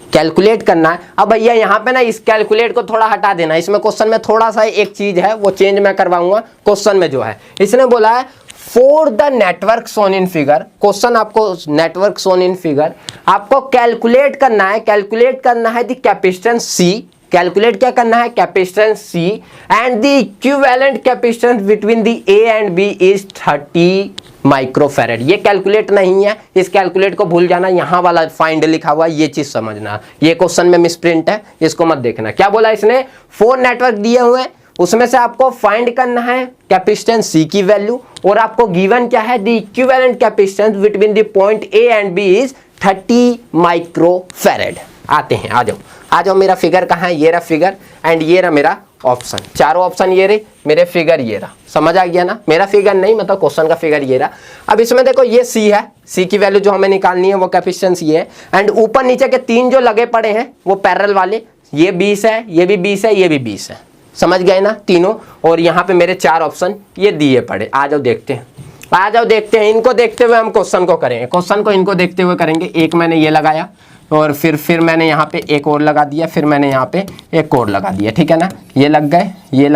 calculate करना है। अब भैया यहाँ पे ना इस कैलकुलेट को थोड़ा हटा देना, इसमें क्वेश्चन में थोड़ा सा एक चीज है वो चेंज मैं करवाऊंगा क्वेश्चन में जो है। इसने बोला है for the network shown in figure, question आपको नेटवर्क शोन इन फिगर आपको कैलकुलेट करना है, कैलकुलेट करना है द कैपेसिटेंस सी, कैलकुलेट क्या करना है, capacitance C, and the equivalent capacitance between the A and B is 30 microfarad. ये कैलकुलेट नहीं है, इस कैलकुलेट को भूल जाना, यहाँ वाला फाइंड लिखा हुआ है, ये चीज समझना, ये क्वेश्चन में मिसप्रिंट है, इसको मत देखना। क्या बोला इसने, 4 नेटवर्क दिए हुए हैं, उसमें से आपको फाइंड करना है कैपेसिटेंस सी की वैल्यू, और आपको गिवन क्या है, the equivalent capacitance between the point A and B is 30 microfarad. आते हैं, आ जाओ, मेरा फिगर कहाँ है, ये रहा फिगर, एंड ये रहा मेरा ऑप्शन, चारों ऑप्शन ये रहे, मेरे फिगर ये रहा, समझ आ गया ना, मेरा फिगर नहीं मतलब क्वेश्चन का फिगर ये रहा। अब इसमें देखो ये सी है, सी की वैल्यू जो हमें निकालनी है वो कैपेसिटेंस ये है, एंड ऊपर नीचे के तीन जो लगे पड़े हैं वो पैरेलल वाले, ये 20 है, ये भी 20 है, ये भी 20 है, समझ गए ना तीनों। और यहाँ पे मेरे चार ऑप्शन ये दिए पड़े, आ जाओ देखते हैं, इनको देखते हुए हम क्वेश्चन को करेंगे, क्वेश्चन को इनको देखते हुए करेंगे। एक मैंने ये लगाया, और फिर मैंने यहाँ पे एक और लगा दिया, फिर मैंने यहाँ पे एक और लगा दिया, ठीक है ना, ये लग गए, ये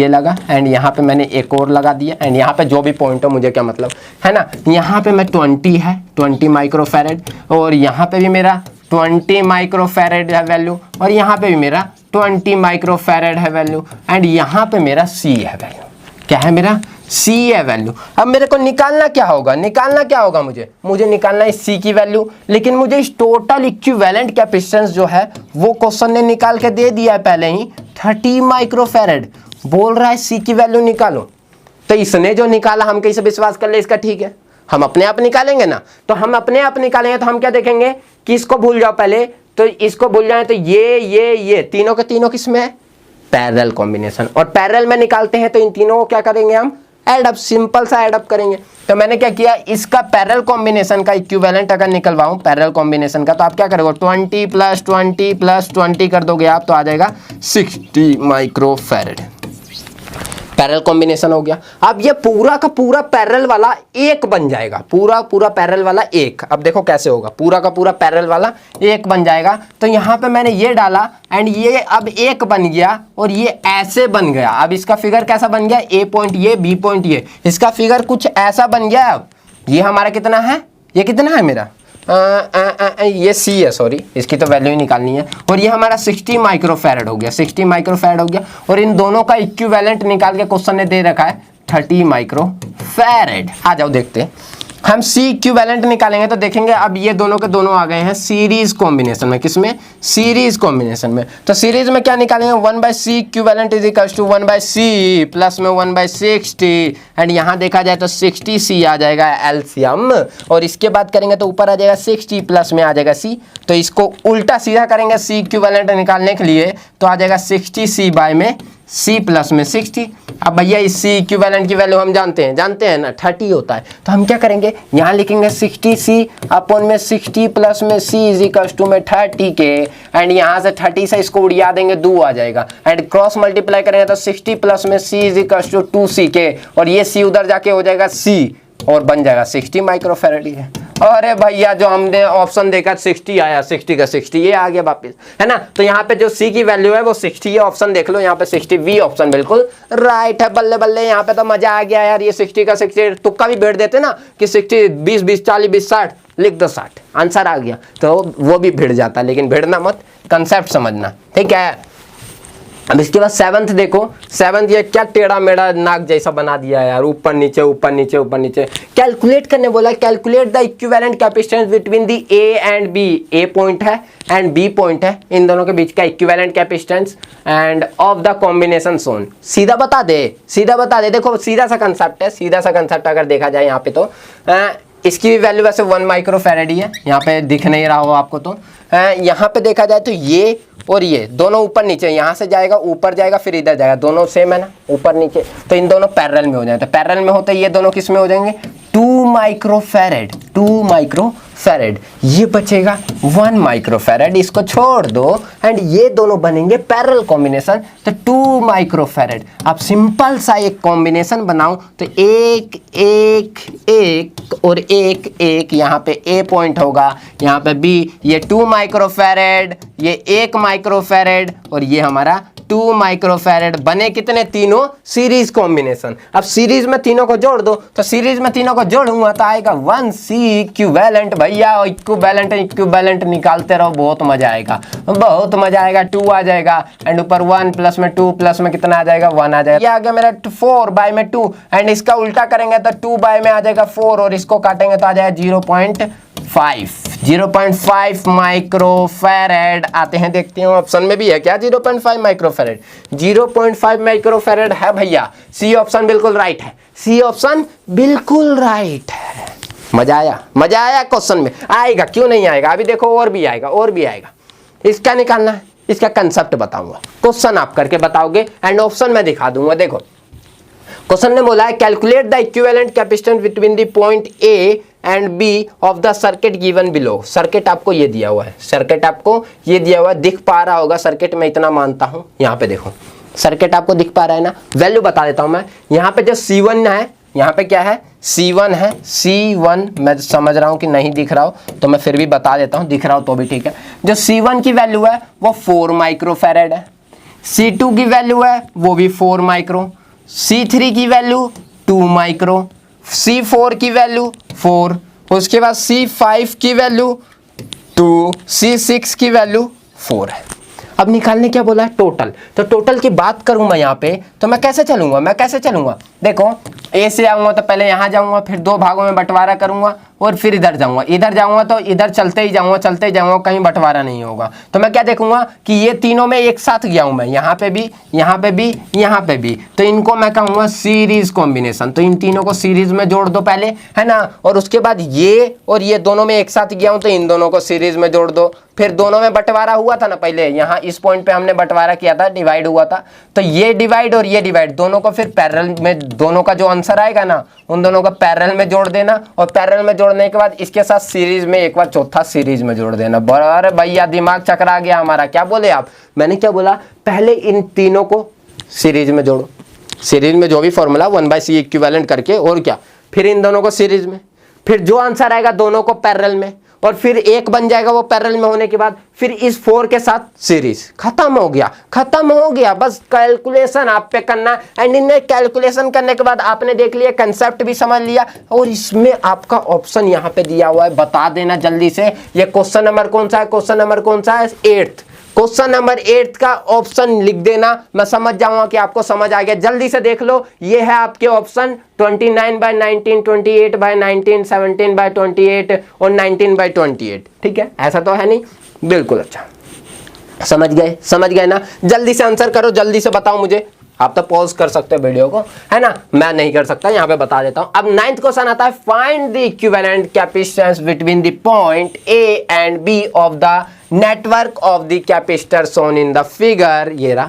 लगा, एंड यहाँ पे मैंने एक और लगा दिया, एंड यहाँ पे जो भी पॉइंट हो मुझे क्या मतलब है ना। यहाँ पे मैं 20 माइक्रोफैरेड, और यहाँ पे भी मेरा 20 माइक्रोफैरेड है वैल्यू, और यहाँ पे भी मेरा 20 माइक्रोफैरेड है वैल्यू, एंड यहाँ पे मेरा सी है वैल्यू, क्या है मेरा सी है वैल्यू। अब मेरे को निकालना क्या होगा, मुझे निकालना है सी की वैल्यू, लेकिन मुझे इस टोटल इक्विवेलेंट कैपेसिटेंस जो है वो क्वेश्चन ने निकाल के दे दिया है पहले ही, 30 माइक्रोफैरेड, बोल रहा है सी की वैल्यू निकालो। तो इसने जो निकाला हम कैसे विश्वास कर ले इसका, ठीक है, हम अपने आप निकालेंगे ना, तो हम अपने आप निकालेंगे तो हम क्या देखेंगे कि इसको भूल जाओ पहले, तो इसको भूल जाए, तो ये तीनों के तीनों किसमें है, पैरेलल कॉम्बिनेशन, और पैरेलल में निकालते हैं तो इन तीनों को क्या करेंगे हम, एडअप, सिंपल सा एडअप करेंगे। तो मैंने क्या किया, इसका पैरेलल कॉम्बिनेशन का इक्विवेलेंट अगर निकलवाऊं पैरेलल कॉम्बिनेशन का, तो आप क्या करोगे, 20 + 20 + 20 कर दोगे आप, तो आ जाएगा 60 माइक्रोफैरेड, पैरेलल कॉम्बिनेशन हो गया। अब ये पूरा का पूरा पैरेलल वाला एक बन जाएगा, पूरा पैरेलल वाला एक। अब देखो कैसे होगा, पूरा का पूरा पैरेलल वाला एक बन जाएगा। तो यहाँ पे मैंने ये डाला, एंड ये अब एक बन गया, और ये ऐसे बन गया। अब इसका फिगर कैसा बन गया, ए पॉइंट ये, बी पॉइंट ये, इसका फिगर कुछ ऐसा बन गया। अब ये हमारा कितना है, ये कितना है मेरा, ये सी है, सॉरी, इसकी तो वैल्यू ही निकालनी है, और ये हमारा 60 माइक्रोफैरेड हो गया, 60 माइक्रोफैरेड हो गया, और इन दोनों का इक्विवेलेंट निकाल के क्वेश्चन ने दे रखा है 30 माइक्रोफैरेड। आ जाओ देखते हैं, हम सी इक्विवेलेंट निकालेंगे तो देखेंगे अब ये दोनों के दोनों आ गए हैं सीरीज कॉम्बिनेशन में, किसमें, सीरीज कॉम्बिनेशन में। तो सीरीज में क्या निकालेंगे, 1/c equivalent is equals to 1/c plus में 1/60, एंड यहाँ देखा जाए तो 60c आ जाएगा एलसीएम, और इसके बाद करेंगे तो ऊपर आ जाएगा 60 प्लस में आ जाएगा c, तो इसको उल्टा सीधा करेंगे सी इक्विवेलेंट निकालने के लिए, तो आ जाएगा 60c बाय में c प्लस में 60। अब भैया इस सी इक्विवेलेंट की वैल्यू हम जानते हैं ना, 30 होता है, तो हम क्या करेंगे, यहाँ लिखेंगे 60c अपॉन में 60 प्लस में c इज इक्वल्स टू में 30 के, एंड यहाँ से 30 से इसको उड़िया देंगे, 2 आ जाएगा, एंड क्रॉस मल्टीप्लाई करेंगे तो 60 प्लस में c is equals to 2c के, और ये c उधर जाके हो जाएगा c, और बन जाएगा 60 माइक्रोफैरेड है। अरे भैया जो हमने ऑप्शन देखा 60 आया, 60 का 60 ये आ गया वापस, है ना। तो यहाँ पे जो सी की वैल्यू है वो 60 है, ऑप्शन देख लो यहाँ पे 60, वी ऑप्शन बिल्कुल राइट है। बल्ले बल्ले, यहाँ पे तो मजा आ गया यार, ये 60 का 60 तुक्का भी बैठ देते ना कि 60 20 20 40 20 60, लिख दो 60, आंसर आ गया, तो वो भी भिड़ जाता, लेकिन भिड़ना मत, कंसेप्ट समझना, ठीक है। अब इसके बाद 7th देखो, 7th ये क्या टेढ़ा मेढ़ा नाक जैसा बना दिया यार, ऊपर नीचे ऊपर नीचे ऊपर नीचे। कैलकुलेट करने बोला, calculate the equivalent capacitance between the A and B, A point है एंड बी पॉइंट है, इन दोनों के बीच का equivalent capacitance and of the combination shown. सीधा बता दे, देखो सीधा सा कंसेप्ट अगर देखा जाए यहाँ पे, तो इसकी वैल्यू वैसे 1 माइक्रोफैरेड ही है, यहाँ पे दिख नहीं रहा हो आपको, तो यहाँ पे देखा जाए तो ये और ये दोनों ऊपर नीचे, यहाँ से जाएगा ऊपर जाएगा फिर इधर जाएगा, दोनों सेम है ना, ऊपर नीचे, तो इन दोनों पैरेलल में हो जाए, तो पैरेलल में होते ये दोनों किस में हो जाएंगे, 2 माइक्रोफैरेड, ये बचेगा 1 माइक्रोफैरेड, इसको छोड़ दो, एंड ये दोनों बनेंगे पैरेलल कॉम्बिनेशन, तो 2 माइक्रोफैरेड। अब सिंपल सा एक कॉम्बिनेशन बनाओ, तो एक एक एक और एक एक, यहाँ पे ए पॉइंट होगा, यहाँ पे बी, ये 2 माइक्रोफैरेड, ये 1 माइक्रोफैरेड, और ये हमारा 2 माइक्रोफैरेड, बने कितने, तीनों सीरीज कॉम्बिनेशन। अब सीरीज में तीनों को जोड़ दो, तो सीरीज में तीनों को जोड़ूंगा तो आएगा 1c इक्विवेलेंट। भैया इक्विवेलेंट निकालते रहो, बहुत मजा आएगा, 2 आ जाएगा, एंड ऊपर 1 प्लस में 2 प्लस में कितना आ जाएगा, 1 आ जाएगा। ये आ गया मेरा 4 बाय में 2, एंड इसका उल्टा करेंगे तो 2 बाय में आ जाएगा 4, और इसको काटेंगे तो आ जाएगा 0.5 0.5 माइक्रोफैरेड आते हैं, देखते हैं ऑप्शन में भी है क्या 0.5 माइक्रोफैरेड। 0.5 माइक्रोफैरेड है भैया, सी ऑप्शन बिल्कुल राइट है, सी ऑप्शन बिल्कुल राइट है। मजा आया, मजा आया क्वेश्चन में, आएगा क्यों नहीं आएगा, अभी देखो और भी आएगा, और भी आएगा। इसका निकालना है, इसका कंसेप्ट बताऊंगा, क्वेश्चन आप करके बताओगे एंड ऑप्शन मैं दिखा दूंगा। देखो क्वेश्चन ने बोला है calculate the equivalent capacitance between the point A and B of the circuit given below. Circuit आपको ये दिया हुआ है, सर्किट आपको ये दिया हुआ है, दिख पा रहा होगा सर्किट, मैं इतना मानता हूं। यहाँ पे देखो सर्किट आपको दिख पा रहा है ना, वैल्यू बता देता हूं मैं। यहाँ पे जो C1 है, यहाँ पे क्या है C1 है, C1 मैं समझ रहा हूँ कि नहीं दिख रहा हो तो मैं फिर भी बता देता हूँ, दिख रहा हो तो भी ठीक है। जो C1 की वैल्यू है वो 4 माइक्रोफैरेड है, C2 की वैल्यू है वो भी 4 माइक्रो, C3 की वैल्यू 2 माइक्रो, C4 की वैल्यू 4, उसके बाद C5 की वैल्यू 2, C6 की वैल्यू 4 है। अब निकालने क्या बोला है टोटल, तो टोटल की बात करूं मैं यहाँ पे तो मैं कैसे चलूंगा, देखो ए से आऊंगा तो पहले यहाँ जाऊंगा, फिर 2 भागों में बंटवारा करूंगा और फिर इधर जाऊंगा तो इधर चलते ही जाऊंगा, कहीं बंटवारा नहीं होगा। तो मैं क्या देखूंगा कि ये तीनों में एक साथ गया हूं मैं, यहाँ पे भी, यहाँ पे भी, तो इनको मैं कहूँगा सीरीज कॉम्बिनेशन। तो इन तीनों को सीरीज में जोड़ दो पहले, है ना, और उसके बाद ये और ये दोनों में एक साथ गया हूं तो इन दोनों को सीरीज में जोड़ दो। फिर दोनों में बंटवारा हुआ था ना पहले, यहाँ इस पॉइंट पे हमने बंटवारा किया था, डिवाइड हुआ था, तो ये डिवाइड और ये डिवाइड दोनों को फिर पैरेलल में, दोनों का जो आंसर आएगा ना उन दोनों को पैरेलल में जोड़ देना, और पैरेलल में जोड़ने के बाद इसके साथ सीरीज में एक बार चौथा सीरीज में जोड़ देना। अरे भैया दिमाग चकरा गया हमारा, क्या बोले आप, मैंने क्या बोला, पहले इन तीनों को सीरीज में जोड़ो, सीरीज में जो भी फॉर्मूला 1/c इक्विवेलेंट करके, और क्या, फिर इन दोनों को सीरीज में, फिर जो आंसर आएगा दोनों को पैरेलल में, और फिर एक बन जाएगा वो पैरेलल में होने के बाद, फिर इस 4 के साथ सीरीज, खत्म हो गया। बस कैलकुलेशन आप पे करना, एंड इन्हें कैलकुलेशन करने के बाद आपने देख लिया, कंसेप्ट भी समझ लिया, और इसमें आपका ऑप्शन यहाँ पे दिया हुआ है, बता देना जल्दी से। ये क्वेश्चन नंबर कौन सा है, क्वेश्चन नंबर कौन सा है, 8th, क्वेश्चन नंबर 8 का ऑप्शन लिख देना, मैं समझ जाऊंगा कि आपको समझ आ गया। जल्दी से देख लो, ये है आपके ऑप्शन 29/19, 28/19, 17/28 और 19/28। ठीक है, ऐसा तो है नहीं, बिल्कुल। अच्छा समझ गए ना, जल्दी से आंसर करो, जल्दी से बताओ मुझे। आप तो पॉज कर सकते हो वीडियो को, है ना, मैं नहीं कर सकता, यहाँ पे बता देता हूँ। अब 9th क्वेश्चन आता है, find the equivalent capacitance between the point A and B of the network of the capacitor shown in the figure. ये रहा,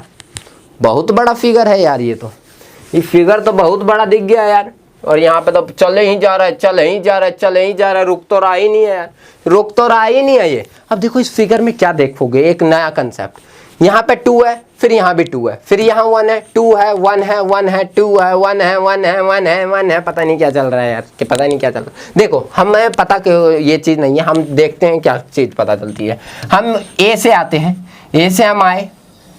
बहुत बड़ा फिगर है यार, ये फिगर तो बहुत बड़ा दिख गया यार, और यहाँ पे तो चले ही जा रहा है, रुक तो रहा ही नहीं है, ये। अब देखो इस फिगर में क्या देखोगे, एक नया कंसेप्ट, यहाँ पे 2 है, फिर यहाँ भी 2 है, फिर यहाँ 1 है, 2 है, 1 है, 1 है, 2 है, 1 है, 1 है, 1 है, 1 है, पता नहीं क्या चल रहा है यार, कि पता नहीं क्या चल रहा है। देखो हमें पता कि ये चीज़ नहीं है, हम देखते हैं क्या चीज़ पता चलती है। हम ए से आते हैं, ए से हम आए,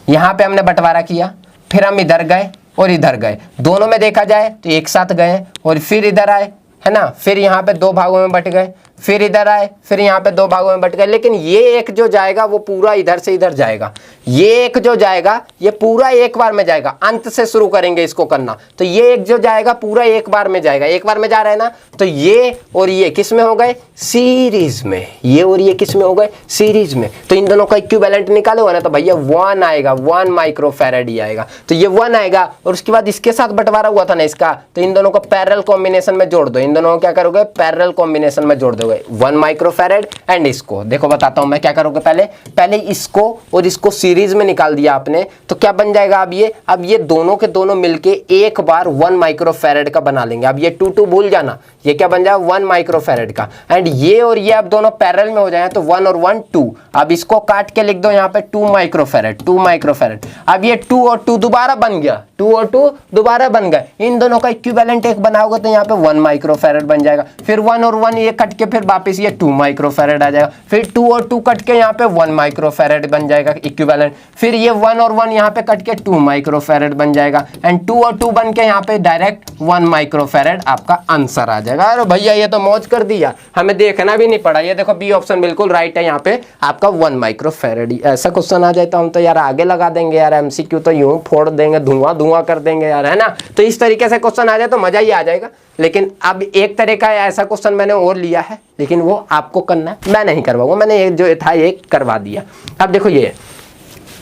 यहाँ पे हमने बंटवारा किया, फिर हम इधर गए और इधर गए, दोनों में देखा जाए तो एक साथ गए, और फिर इधर आए, है ना, फिर यहाँ पे 2 भागों में बट गए, फिर इधर आए, फिर यहाँ पे 2 भागों में बट गए। लेकिन ये एक जो जाएगा वो पूरा इधर से इधर जाएगा, ये एक जो जाएगा ये पूरा एक बार में जाएगा। अंत से शुरू करेंगे इसको करना, तो ये एक जो जाएगा पूरा एक बार में जाएगा, एक बार में जा रहा है ना, तो ये और ये किस में हो गए, सीरीज में, ये और ये किस में हो गए, सीरीज में। तो इन दोनों का इक्विवेलेंट निकालोगे ना तो भैया 1 आएगा, 1 माइक्रोफैरेड ही आएगा, तो ये 1 आएगा, और उसके बाद इसके साथ बंटवारा हुआ था ना इसका, तो इन दोनों को पैरेलल कॉम्बिनेशन में जोड़ दो, इन दोनों को क्या करोगे, पैरेलल कॉम्बिनेशन में जोड़ दोगे 1 माइक्रोफैरेड एंड इसको। देखो बताता हूं मैं क्या करोगे, पहले इसको और इसको सीरीज में निकाल दिया आपने, तो क्या बन जाएगा अब ये दोनों के दोनों मिलके एक बार 1 माइक्रोफैरेड का बना लेंगे। अब ये 2 भूल जाना, ये क्या बन जाएगा 1 माइक्रोफैरेड का, एंड ये और ये अब दोनों पैरेलल में हो जाए तो 1 और 1 2। अब इसको काट के लिख दो यहाँ पे 2 माइक्रोफैरेड। अब ये 2 और 2 दोबारा बन गया, 2 और 2 दोबारा बन गए, इन दोनों का इक्विवेलेंट एक बनाओगे तो यहाँ पे 1 माइक्रोफैरेड बन जाएगा, फिर 1 और 1 ये कट के फिर वापस ये 2 माइक्रोफैरेड आ जाएगा, फिर 2 और 2 कट के यहाँ पे 1 माइक्रोफैरेड बन जाएगा इक्विवेलेंट, फिर ये 1 और 1 यहाँ पे कट के 2 माइक्रोफैरेड बन जाएगा, एंड 2 और 2 बन के यहाँ पे डायरेक्ट 1 माइक्रोफैरेड आपका आंसर आ जाएगा। अरे भैया ये तो मौज कर दिया, हमें देखना भी नहीं पड़ा, ये देखो बी ऑप्शन बिल्कुल राइट है, यहाँ पे आपका 1 माइक्रोफैरेड। ऐसा क्वेश्चन आ जाता हम तो यार आगे लगा देंगे यार, एमसीक्यू तो यूं फोड़ देंगे, धुआं धुआं कर देंगे यार, है ना। तो इस तरीके से क्वेश्चन आ जाए तो मजा ही आ जाएगा। लेकिन अब एक तरह का ऐसा क्वेश्चन मैंने और लिया है, लेकिन वो आपको करना है, मैं नहीं करवाऊंगा, मैंने एक जो था ये करवा दिया। अब देखो ये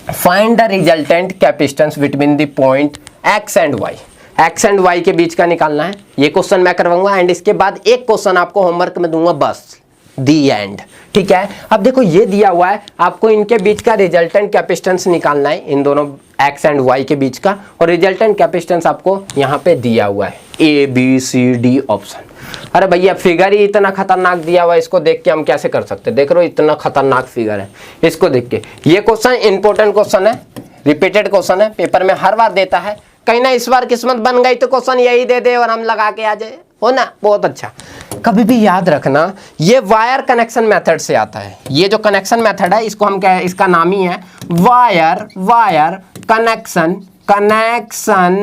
find the resultant capacitance between the point X and Y, X and Y के बीच का निकालना है। ये क्वेश्चन मैं करवाऊंगा एंड इसके बाद एक क्वेश्चन आपको होमवर्क में दूंगा, बस दी एंड, ठीक है। अब देखो ये दिया हुआ है, आपको इनके बीच का रिजल्टेंट कैपेसिटेंस निकालना है, इन दोनों एक्स एंड वाई के बीच का, और रिजल्टेंट कैपेसिटेंस आपको यहाँ पे दिया हुआ है A B C D option. अरे भैया फिगर ही इतना खतरनाक दिया हुआ है, इसको देख के हम कैसे कर सकते हैं, देख रहे हो इतना खतरनाक फिगर है, इसको देख के। ये क्वेश्चन इंपॉर्टेंट क्वेश्चन है, रिपीटेड क्वेश्चन है, पेपर में हर बार देता है, कहीं ना इस बार किस्मत बन गई तो क्वेश्चन यही दे दे और हम लगा के आ जाए, हो ना, बहुत अच्छा। कभी भी याद रखना ये वायर कनेक्शन मेथड से आता है, ये जो कनेक्शन मेथड है इसको हम क्या है, इसका नाम ही है वायर कनेक्शन, कनेक्शन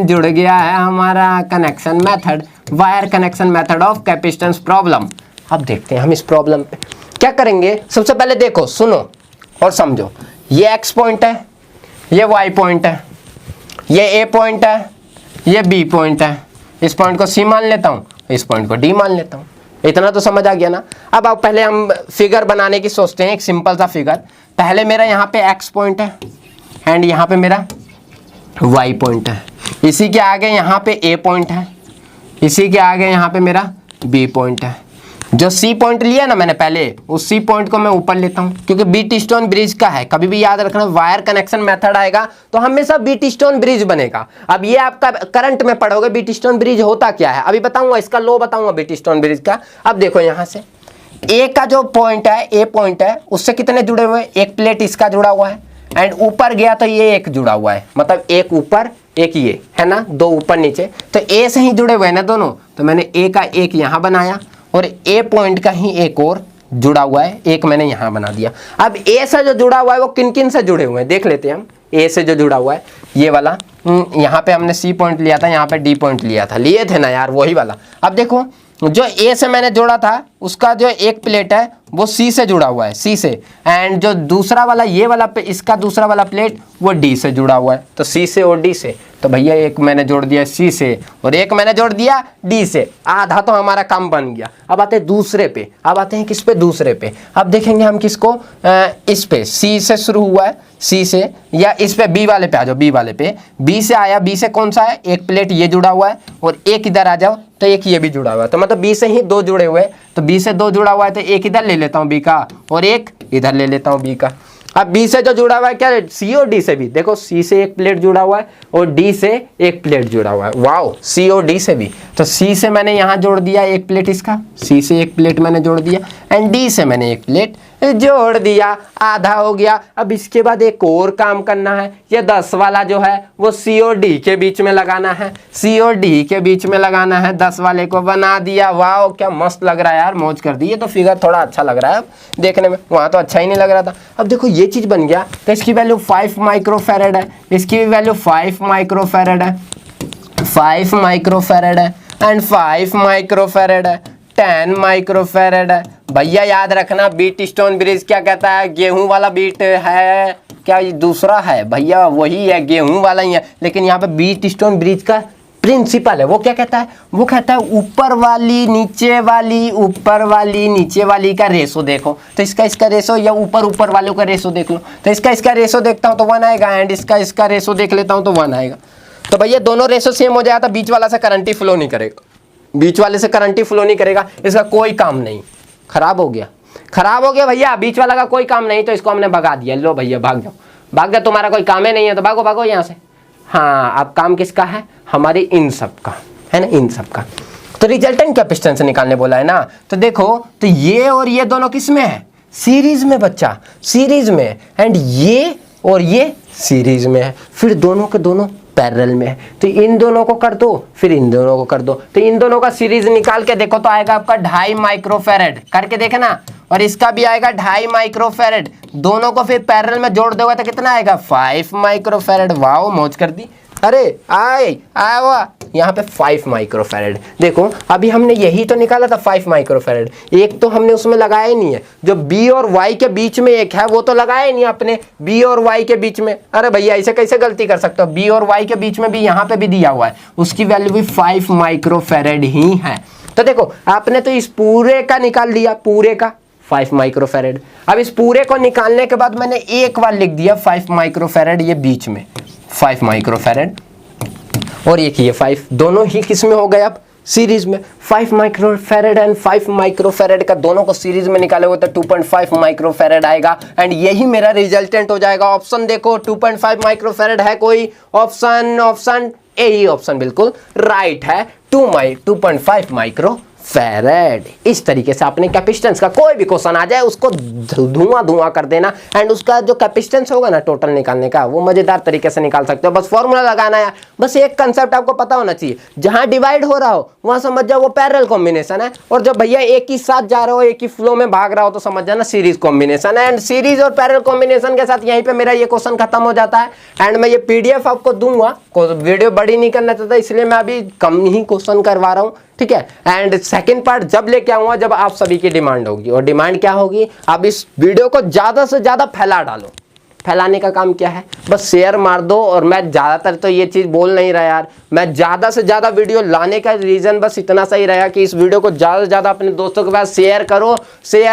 जुड़ गया है हमारा connection method, wire connection method of capacitance problem. अब देखते हैं हम इस प्रॉब्लम पे क्या करेंगे। सबसे पहले देखो, सुनो और समझो, ये एक्स पॉइंट है, ये वाई पॉइंट है, ये ए पॉइंट है, ये बी पॉइंट है, इस पॉइंट को सी मान लेता हूँ, इस पॉइंट को डी मान लेता हूँ। इतना तो समझ आ गया ना। अब पहले हम फिगर बनाने की सोचते हैं, एक सिंपल सा फिगर। पहले मेरा यहाँ पे एक्स पॉइंट है एंड यहाँ पे मेरा वाई पॉइंट है, इसी के आगे यहाँ पे ए पॉइंट है, इसी के आगे यहाँ पे मेरा बी पॉइंट है। जो सी पॉइंट लिया ना मैंने पहले, उस सी पॉइंट को मैं ऊपर लेता हूँ, क्योंकि बीट स्टोन ब्रिज का है। कभी भी याद रखना वायर कनेक्शन मेथड आएगा तो हमेशा बीट स्टोन ब्रिज बनेगा। अब ये आपका करंट में पढ़ोगे बीट स्टोन ब्रिज होता क्या है, अभी बताऊंगा, इसका लो बताऊंगा बीट स्टोन ब्रिज का। अब देखो यहाँ से ए का जो पॉइंट है, ए पॉइंट है, उससे कितने जुड़े हुए हैं, एक प्लेट इसका जुड़ा हुआ है एंड ऊपर गया तो ये एक जुड़ा हुआ है, मतलब एक ऊपर एक ये है ना, दो ऊपर नीचे, तो ए से ही जुड़े हुए हैं ना दोनों। तो मैंने ए का एक यहाँ बनाया और ए पॉइंट का ही एक और जुड़ा हुआ है, एक मैंने यहाँ बना दिया। अब ए से जो जुड़ा हुआ है वो किन किन से जुड़े हुए हैं देख लेते हैं हम। ए से जो जुड़ा हुआ है ये वाला, यहाँ पे हमने सी पॉइंट लिया था, यहाँ पे डी पॉइंट लिया था, लिए थे ना यार, वही वाला। अब देखो जो ए से मैंने जोड़ा था उसका जो एक प्लेट है वो सी से जुड़ा हुआ है, सी से, एंड जो दूसरा वाला ये वाला इसका दूसरा वाला प्लेट वो डी से जुड़ा हुआ है, तो सी से और डी से। तो भैया एक मैंने जोड़ दिया सी से और एक मैंने जोड़ दिया डी से, आधा तो हमारा काम बन गया। अब आते हैं दूसरे पे, अब आते हैं किस पे, दूसरे पे। अब देखेंगे हम किसको, इस पे सी से शुरू हुआ है, सी से, या इस पे बी वाले पे आ जाओ, बी वाले पे, बी से आया, बी से कौन सा है, एक प्लेट ये जुड़ा हुआ है और एक इधर आ जाओ तो एक ये भी जुड़ा हुआ है, तो मतलब बी से ही दो जुड़े हुए, तो बी से दो जुड़ा हुआ है तो एक इधर ले लेता हूँ बी का और एक इधर ले लेता हूँ बी का। अब बी से जो जुड़ा हुआ है क्या, सी और डी से भी, देखो सी से एक प्लेट जुड़ा हुआ है और डी से एक प्लेट जुड़ा हुआ है, वाओ, सी और डी से भी। तो सी से मैंने यहाँ जोड़ दिया एक प्लेट इसका, सी से एक प्लेट मैंने जोड़ दिया एंड डी से मैंने एक प्लेट जोड़ दिया, आधा हो गया। अब इसके बाद एक और काम करना है, ये 10 वाला जो है वो सी और डी के बीच में लगाना है, सी और डी के बीच में लगाना है, 10 वाले को बना दिया। वाह क्या मस्त लग रहा है यार, मौज कर दी। ये तो फिगर थोड़ा अच्छा लग रहा है अब देखने में, वहाँ तो अच्छा ही नहीं लग रहा था। अब देखो ये चीज़ बन गया, तो इसकी वैल्यू 5 माइक्रोफैरड है, इसकी भी वैल्यू 5 माइक्रोफैरड है, 5 माइक्रोफैरड है एंड 5 माइक्रोफैरड है, 10 माइक्रोफैरड है। भैया याद रखना बीट स्टोन ब्रिज क्या कहता है, गेहूं वाला बीट है क्या, ये दूसरा है भैया, वही है गेहूं वाला ही है, लेकिन यहाँ पे बीट स्टोन ब्रिज का प्रिंसिपल है, वो क्या कहता है, वो कहता है ऊपर वाली नीचे वाली, ऊपर वाली नीचे वाली का रेशो देखो, तो इसका रेशो या ऊपर ऊपर वालों का रेशो देख लो, तो इसका रेशो देखता हूँ तो 1 आएगा एंड इसका रेशो देख लेता हूँ तो 1 आएगा। तो भैया दोनों रेशो सेम हो जाता, बीच वाला से करंट ही फ्लो नहीं करेगा, बीच वाले से करंट ही फ्लो नहीं करेगा, इसका कोई काम नहीं, खराब हो गया भैया, बीच वाला का कोई काम नहीं, तो इसको हमने भगा दिया। लो भैया भाग जाओ, तुम्हारा कोई काम ही नहीं है तो भागो यहाँ से। हाँ अब काम किसका है, हमारी इन सब का है ना, इन सब का। तो रिजल्टेंट कैपेसिटेंस निकालने बोला है ना, तो देखो तो ये और ये दोनों किस में है, सीरीज में बच्चा, सीरीज में, एंड ये और ये सीरीज में है, फिर दोनों के दोनों पैरेलल में है, तो इन दोनों को कर दो फिर इन दोनों को कर दो, तो इन दोनों का सीरीज निकाल के देखो तो आएगा आपका 2.5 माइक्रोफैरड, करके देखना, और इसका भी आएगा 2.5 माइक्रोफैरड, दोनों को फिर पैरेलल में जोड़ दोगे तो कितना आएगा 5 माइक्रोफैरड। वाओ मौज कर दी। अरे आया हुआ यहाँ पे 5 माइक्रोफैरेड। देखो अभी हमने यही तो निकाला था 5 माइक्रोफैरेड, एक तो हमने उसमें लगाया ही नहीं है, जो बी और वाई के बीच में एक है वो तो लगाया ही नहीं आपने, बी और वाई के बीच में। अरे भैया ऐसे कैसे गलती कर सकते हो, बी और वाई के बीच में भी यहाँ पे भी दिया हुआ है, उसकी वैल्यू भी 5 माइक्रोफैरेड ही है। तो देखो आपने तो इस पूरे का निकाल लिया, पूरे का 5 माइक्रोफैरेड। अब इस पूरे को निकालने के बाद मैंने एक बार लिख दिया 5 माइक्रोफैरेड, ये बीच में 5 माइक्रोफैरेड और ये 5, दोनों ही किस में हो गए अब सीरीज में। 5 माइक्रोफैरेड एंड 5 माइक्रोफैरेड का दोनों को सीरीज में निकाले हुए तो 2.5 माइक्रोफैरेड आएगा एंड यही मेरा रिजल्टेंट हो जाएगा। ऑप्शन देखो 2.5 माइक्रोफैरेड है कोई ऑप्शन ए ही ऑप्शन बिल्कुल राइट है, 2.5 माइक्रोफैरेड। इस तरीके से आपने कैपेसिटेंस का कोई भी क्वेश्चन आ जाए उसको धुआं कर देना एंड उसका जो कैपेसिटेंस होगा ना टोटल निकालने का वो मजेदार तरीके से निकाल सकते हो। बस फॉर्मूला लगाना है, बस एक कंसेप्ट आपको पता होना चाहिए, जहां डिवाइड हो रहा हो वहां समझ जाओ वो पैरेलल कॉम्बिनेशन है, और जब भैया एक ही साथ जा रहे हो एक ही फ्लो में भाग रहा हो तो समझ जाना सीरीज कॉम्बिनेशन है। एंड सीरीज और पैरेलल कॉम्बिनेशन के साथ यहीं पे मेरा ये क्वेश्चन खत्म हो जाता है एंड मैं ये पीडीएफ आपको दूंगा, वीडियो बड़ी नहीं करना चाहता इसलिए मैं अभी कम ही क्वेश्चन करवा रहा हूँ, ठीक है। एंड सेकंड पार्ट जब लेके आऊंगा जब आप सभी की डिमांड होगी, और डिमांड क्या होगी, आप इस वीडियो को ज्यादा से ज्यादा फैला डालो। फैलाने का काम क्या है, बस शेयर मार दो। और मैं ज़्यादातर तो ये चीज़ बोल नहीं रहा यार, मैं ज़्यादा से ज़्यादा वीडियो लाने का रीज़न बस इतना सही रहा कि इस वीडियो को ज़्यादा से ज़्यादा अपने दोस्तों के पास शेयर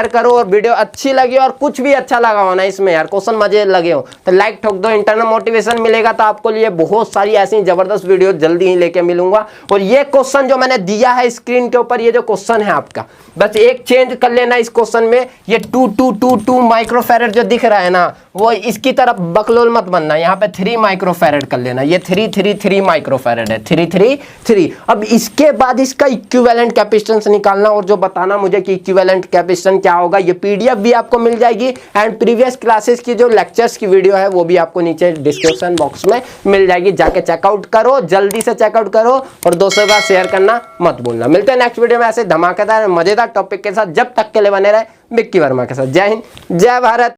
करो और वीडियो अच्छी लगी और कुछ भी अच्छा लगा हो ना इसमें यार, क्वेश्चन मजे लगे हो तो लाइक ठोक दो, इंटरनल मोटिवेशन मिलेगा। तो आपको लिए बहुत सारी ऐसी ज़बरदस्त वीडियो जल्दी ही लेके मिलूंगा। और ये क्वेश्चन जो मैंने दिया है स्क्रीन के ऊपर, ये जो क्वेश्चन है आपका, बस एक चेंज कर लेना इस क्वेश्चन में, ये 2 माइक्रोफैरेड जो दिख रहा है ना वो इसकी तरफ बकलोल मत बनना, यहाँ पे 3 माइक्रोफैरेड कर लेना, ये 3 माइक्रोफैरेड है, 3 अब इसके बाद इसका इक्विवेलेंट कैपेसिटेंस निकालना और जो बताना मुझे कि इक्विवेलेंट कैपेसिटेंस क्या होगा, ये पीडीएफ भी आपको मिल जाएगी एंड प्रीवियस क्लासेस की जो लेक्चर्स की वीडियो है वो भी आपको नीचे डिस्क्रिप्शन बॉक्स में मिल जाएगी, जाके चेकआउट करो, जल्दी से चेकआउट करो और दोस्तों का शेयर करना मत भूलना। मिलते हैं नेक्स्ट वीडियो में ऐसे धमाकेदार मजेदार टॉपिक के साथ, जब तक के लिए बने रहे विक्की वर्मा के साथ। जय हिंद, जय भारत।